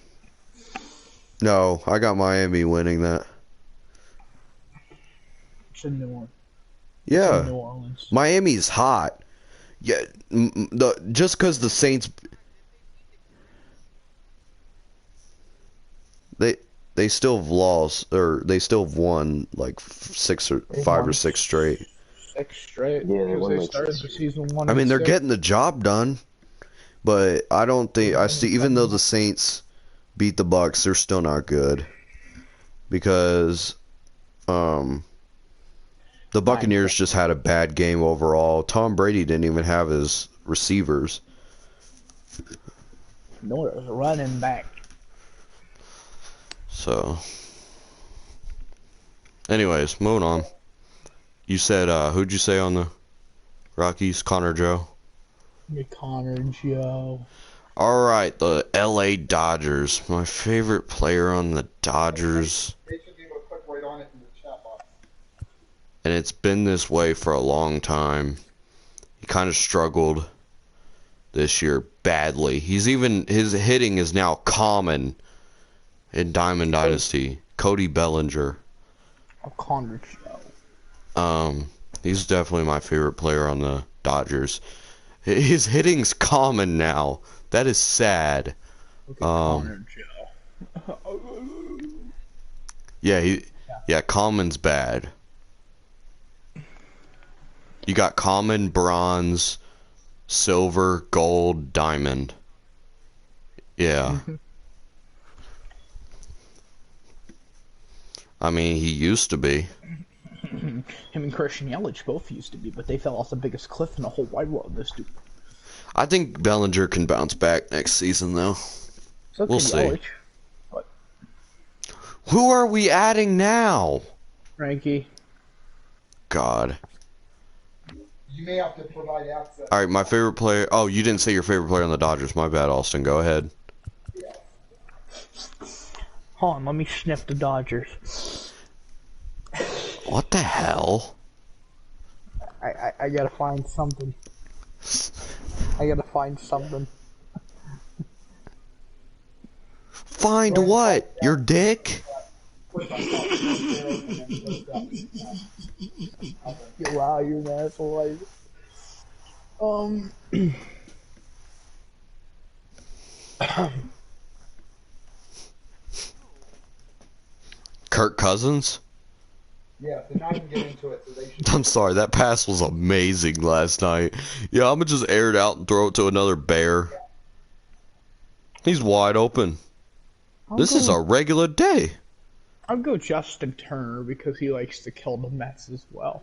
[SPEAKER 1] No, I got Miami winning that.
[SPEAKER 2] It's in New Orleans.
[SPEAKER 1] Yeah.
[SPEAKER 2] New Orleans.
[SPEAKER 1] Miami's hot. Yeah, just because the Saints, they still have lost, or they still have won like five or six straight.
[SPEAKER 2] 6 straight.
[SPEAKER 5] Yeah, they
[SPEAKER 2] because
[SPEAKER 5] won
[SPEAKER 2] they
[SPEAKER 5] like
[SPEAKER 2] started
[SPEAKER 5] 6
[SPEAKER 2] the season 1.
[SPEAKER 1] I mean,
[SPEAKER 2] and
[SPEAKER 1] they're
[SPEAKER 2] 6.
[SPEAKER 1] getting the job done, but I don't think I see. Even though the Saints beat the Bucks, they're still not good because the Buccaneers just had a bad game overall. Tom Brady didn't even have his receivers.
[SPEAKER 2] No, it was running back.
[SPEAKER 1] So, anyways, moving on. You said who'd you say on the Rockies? Connor Joe.
[SPEAKER 2] Connor Joe.
[SPEAKER 1] All right, the LA Dodgers. My favorite player on the Dodgers,
[SPEAKER 4] They should be able to click right on it in the chat box.
[SPEAKER 1] and it's been this way for a long time. He kind of struggled this year badly. His hitting is now common in Diamond Dynasty. Cody Bellinger.
[SPEAKER 2] Oh, Connor Joe.
[SPEAKER 1] He's definitely my favorite player on the Dodgers. His hitting's common now. That is sad.
[SPEAKER 2] Connor Joe.
[SPEAKER 1] Yeah, common's bad. You got common, bronze, silver, gold, diamond. Yeah. I mean, he used to be.
[SPEAKER 2] Him and Christian Yelich both used to be, but they fell off the biggest cliff in the whole wide world. This dude.
[SPEAKER 1] I think Bellinger can bounce back next season, though.
[SPEAKER 2] So
[SPEAKER 1] We'll
[SPEAKER 2] can
[SPEAKER 1] see.
[SPEAKER 2] Yelich, but
[SPEAKER 1] Who are we adding now?
[SPEAKER 2] Frankie.
[SPEAKER 1] God.
[SPEAKER 4] You may have to provide access.
[SPEAKER 1] All right, my favorite player. Oh, you didn't say your favorite player on the Dodgers. My bad, Austin. Go ahead.
[SPEAKER 2] Hold on, let me sniff the Dodgers.
[SPEAKER 1] What the hell?
[SPEAKER 2] I gotta find something. I gotta find something.
[SPEAKER 1] Find what? Your dick?
[SPEAKER 2] Wow, you're an asshole. Um.
[SPEAKER 1] Kirk Cousins?
[SPEAKER 4] Yeah, they're not even getting into it, so they should.
[SPEAKER 1] I'm sorry, that pass was amazing last night. Yeah, I'm gonna just air it out and throw it to another bear. He's wide open. This is a regular day.
[SPEAKER 2] I'll go Justin Turner because he likes to kill the Mets as well.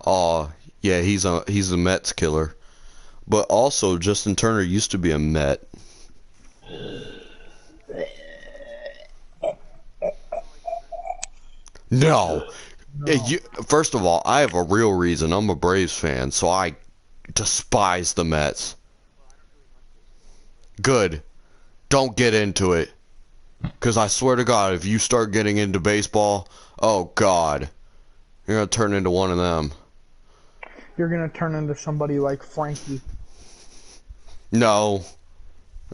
[SPEAKER 1] Aw, yeah, he's a Mets killer. But also, Justin Turner used to be a Met. No. First of all, I have a real reason. I'm a Braves fan, so I despise the Mets. Good. Don't get into it. Because I swear to God, if you start getting into baseball, oh God, you're going to turn into one of them.
[SPEAKER 2] You're gonna turn into somebody like Frankie.
[SPEAKER 1] No.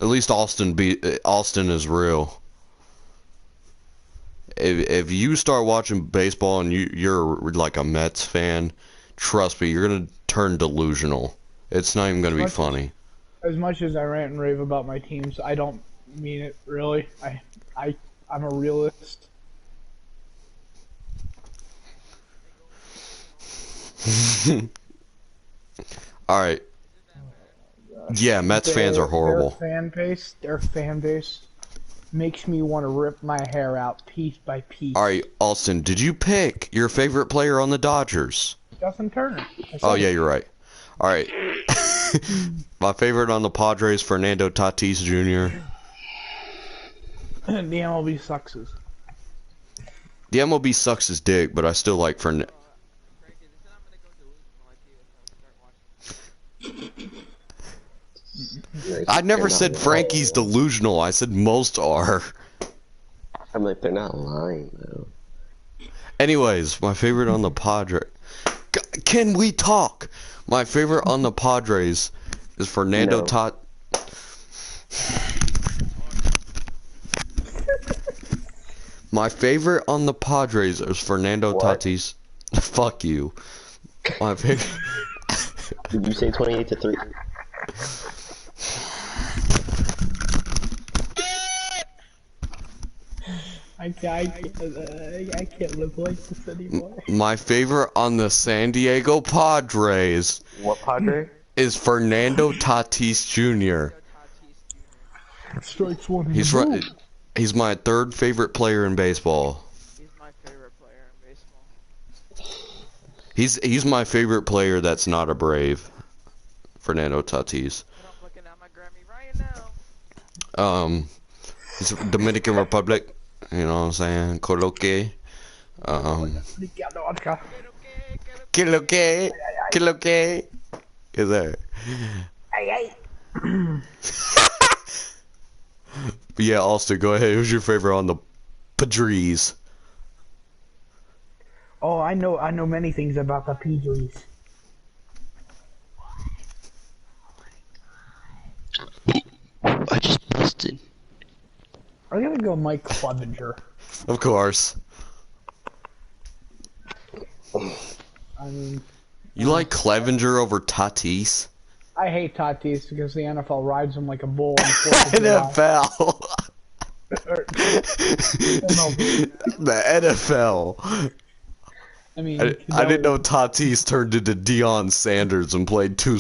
[SPEAKER 1] At least Austin is real. If you start watching baseball and you're like a Mets fan, trust me, you're going to turn delusional. It's not even going to be funny.
[SPEAKER 2] As much as I rant and rave about my teams, I don't mean it really. I'm a realist.
[SPEAKER 1] Alright. Yeah, Mets fans are horrible.
[SPEAKER 2] Their fan base makes me want to rip my hair out piece by piece.
[SPEAKER 1] Alright, Austin, did you pick your favorite player on the Dodgers?
[SPEAKER 2] Justin Turner.
[SPEAKER 1] Oh, yeah, you're right. Alright. My favorite on the Padres, Fernando Tatis Jr.
[SPEAKER 2] The MLB sucks.
[SPEAKER 1] The MLB sucks his dick, but I still like Fernando. I never said Frankie's delusional. I said most are.
[SPEAKER 5] I'm like, they're not lying, though.
[SPEAKER 1] Anyways, my favorite on the Padres. Can we talk? My favorite on the Padres is Fernando Tatis. My favorite on the Padres is Fernando Tatis. Fuck you. My favorite.
[SPEAKER 5] Did you say 28-3?
[SPEAKER 2] I can't live like this anymore.
[SPEAKER 1] My favorite on the San Diego Padres.
[SPEAKER 5] What Padre?
[SPEAKER 1] Is Fernando Tatis Jr.
[SPEAKER 2] Strikes one.
[SPEAKER 1] He's my third favorite player in baseball.
[SPEAKER 3] He's my favorite player in baseball.
[SPEAKER 1] He's my favorite player that's not a Brave. Fernando Tatis.
[SPEAKER 3] I'm looking at my Grammy right now.
[SPEAKER 1] He's Dominican Republic. You know what I'm saying? Coloque. Kiloque. Is there? But yeah, Austin, go ahead. Who's your favorite on the Padres?
[SPEAKER 2] Oh, I know many things about the Padres.
[SPEAKER 5] I just busted.
[SPEAKER 2] I'm gonna go Mike Clevenger.
[SPEAKER 1] Of course.
[SPEAKER 2] I mean,
[SPEAKER 1] You like Clevenger over Tatis?
[SPEAKER 2] I hate Tatis because the NFL rides him like a bull. On the
[SPEAKER 1] NFL. The NFL.
[SPEAKER 2] I mean,
[SPEAKER 1] I didn't know Tatis turned into Deion Sanders and plays two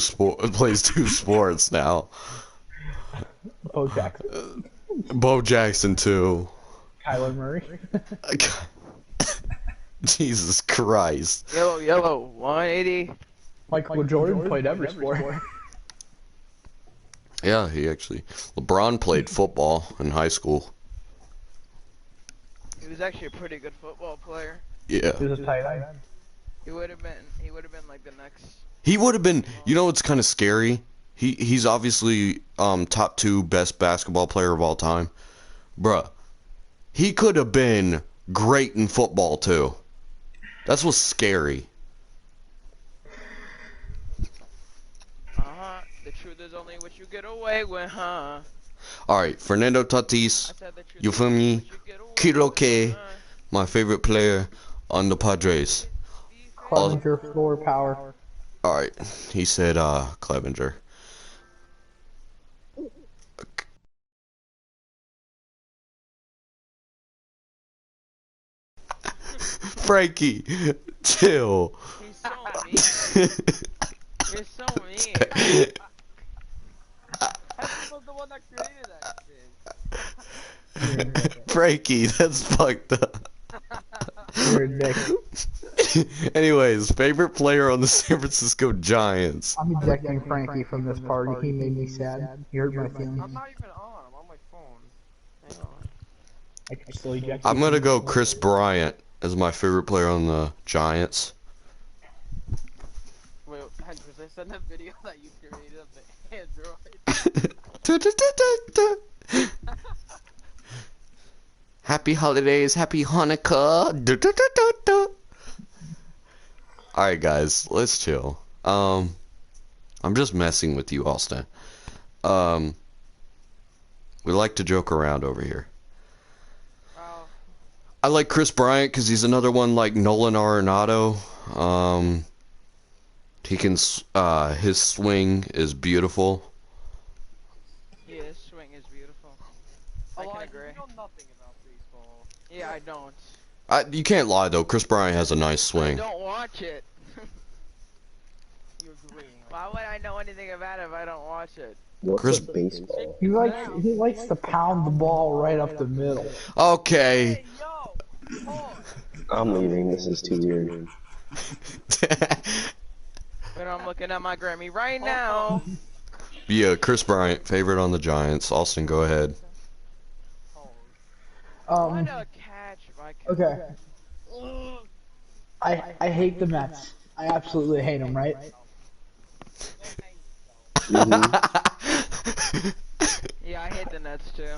[SPEAKER 1] sports now.
[SPEAKER 2] Bo Jackson.
[SPEAKER 1] Bo Jackson too.
[SPEAKER 2] Kyler Murray.
[SPEAKER 1] Jesus Christ.
[SPEAKER 3] Yellow, 180.
[SPEAKER 2] Michael Jordan played every sport.
[SPEAKER 1] Yeah, he actually. LeBron played football in high school.
[SPEAKER 3] He was actually a pretty good football player.
[SPEAKER 1] Yeah.
[SPEAKER 2] He was a tight end.
[SPEAKER 3] He would have been like the next.
[SPEAKER 1] He would have been. You know what's kind of scary? He's obviously top 2 best basketball player of all time. Bruh. He could have been great in football too. That's what's scary.
[SPEAKER 7] truth is only what you get away with, huh?
[SPEAKER 1] Alright, Fernando Tatis,
[SPEAKER 7] I said the truth
[SPEAKER 1] you
[SPEAKER 7] is
[SPEAKER 1] feel
[SPEAKER 7] only
[SPEAKER 1] me?
[SPEAKER 7] what you get away
[SPEAKER 1] Kilo
[SPEAKER 7] with,
[SPEAKER 1] K,
[SPEAKER 7] huh?
[SPEAKER 1] my favorite player on the Padres.
[SPEAKER 2] Clevenger floor power.
[SPEAKER 1] Alright, he said, Clevenger. Frankie, chill.
[SPEAKER 7] He's so mean. You're so mean. I was the one that created that shit.
[SPEAKER 1] Frankie, that's fucked up.
[SPEAKER 2] You're a dick.
[SPEAKER 1] Anyways, favorite player on the San Francisco Giants.
[SPEAKER 2] I'm ejecting Frankie from this party. He made me sad. He hurt my feelings.
[SPEAKER 7] I'm not even on. I'm on my phone. Hang on.
[SPEAKER 2] I can still eject
[SPEAKER 1] I'm
[SPEAKER 2] you
[SPEAKER 1] gonna
[SPEAKER 2] from
[SPEAKER 1] go
[SPEAKER 2] this
[SPEAKER 1] Chris Bryant as my favorite player on the Giants.
[SPEAKER 7] Wait, Henry, I sent that video that you created of the android.
[SPEAKER 1] Happy holidays, happy Hanukkah. Alright guys, let's chill. I'm just messing with you, Austin. We like to joke around over here.
[SPEAKER 7] Oh.
[SPEAKER 1] I like Chris Bryant because he's another one like Nolan Arenado. He can, his swing is beautiful.
[SPEAKER 7] Yeah, his swing is beautiful. I can agree. You know nothing about baseball. Yeah, I don't.
[SPEAKER 1] You can't lie though, Chris Bryant has a nice swing.
[SPEAKER 7] Don't watch it. You're agreeing. Why would I know anything about it if I don't watch it?
[SPEAKER 5] What's a baseball?
[SPEAKER 2] He likes to pound the ball right up the middle.
[SPEAKER 1] Okay.
[SPEAKER 7] Hey, yo! Pause.
[SPEAKER 5] I'm leaving. This is too weird.
[SPEAKER 7] But I'm looking at my Grammy right now.
[SPEAKER 1] Yeah, Chris Bryant, favorite on the Giants. Austin, go ahead.
[SPEAKER 7] What a catch by
[SPEAKER 2] Okay. I hate the Mets. I absolutely hate them, right?
[SPEAKER 7] Yeah, I hate the Nets too.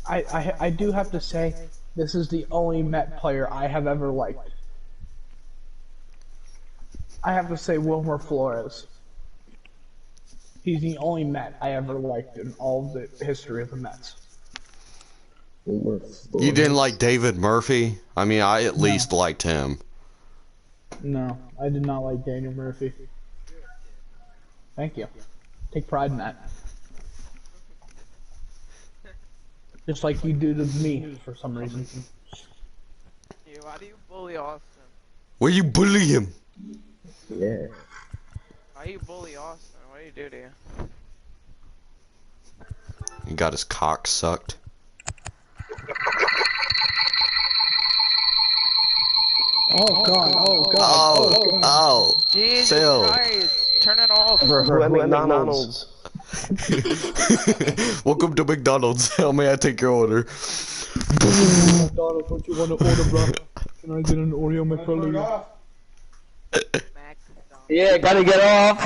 [SPEAKER 2] I do have to say, this is the only Met player I have ever liked. I have to say Wilmer Flores. He's the only Met I ever liked in all of the history of the Mets.
[SPEAKER 1] You didn't like David Murphy? I mean, I at least liked him.
[SPEAKER 2] No, I did not like Daniel Murphy. Thank you. Take pride in that. Just like you do to me for some reason.
[SPEAKER 7] Why do you bully Austin?
[SPEAKER 1] Where you bully him?
[SPEAKER 5] Yeah.
[SPEAKER 7] Why you bully Austin? What do you do to you?
[SPEAKER 1] He got his cock sucked.
[SPEAKER 2] Oh god, oh god,
[SPEAKER 1] Oh, oh.
[SPEAKER 7] Jesus
[SPEAKER 1] Chill.
[SPEAKER 7] Christ! Turn it off.
[SPEAKER 5] Who at McDonald's?
[SPEAKER 1] Welcome to McDonald's. How may I take your order?
[SPEAKER 2] McDonald's, what you want to order, bro? Can I get an Oreo McFlurry?
[SPEAKER 8] Yeah, gotta get off.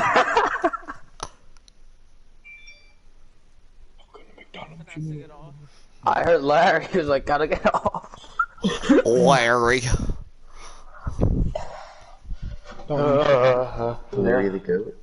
[SPEAKER 8] I heard Larry was like, gotta get off.
[SPEAKER 1] Larry.
[SPEAKER 5] Larry the goat.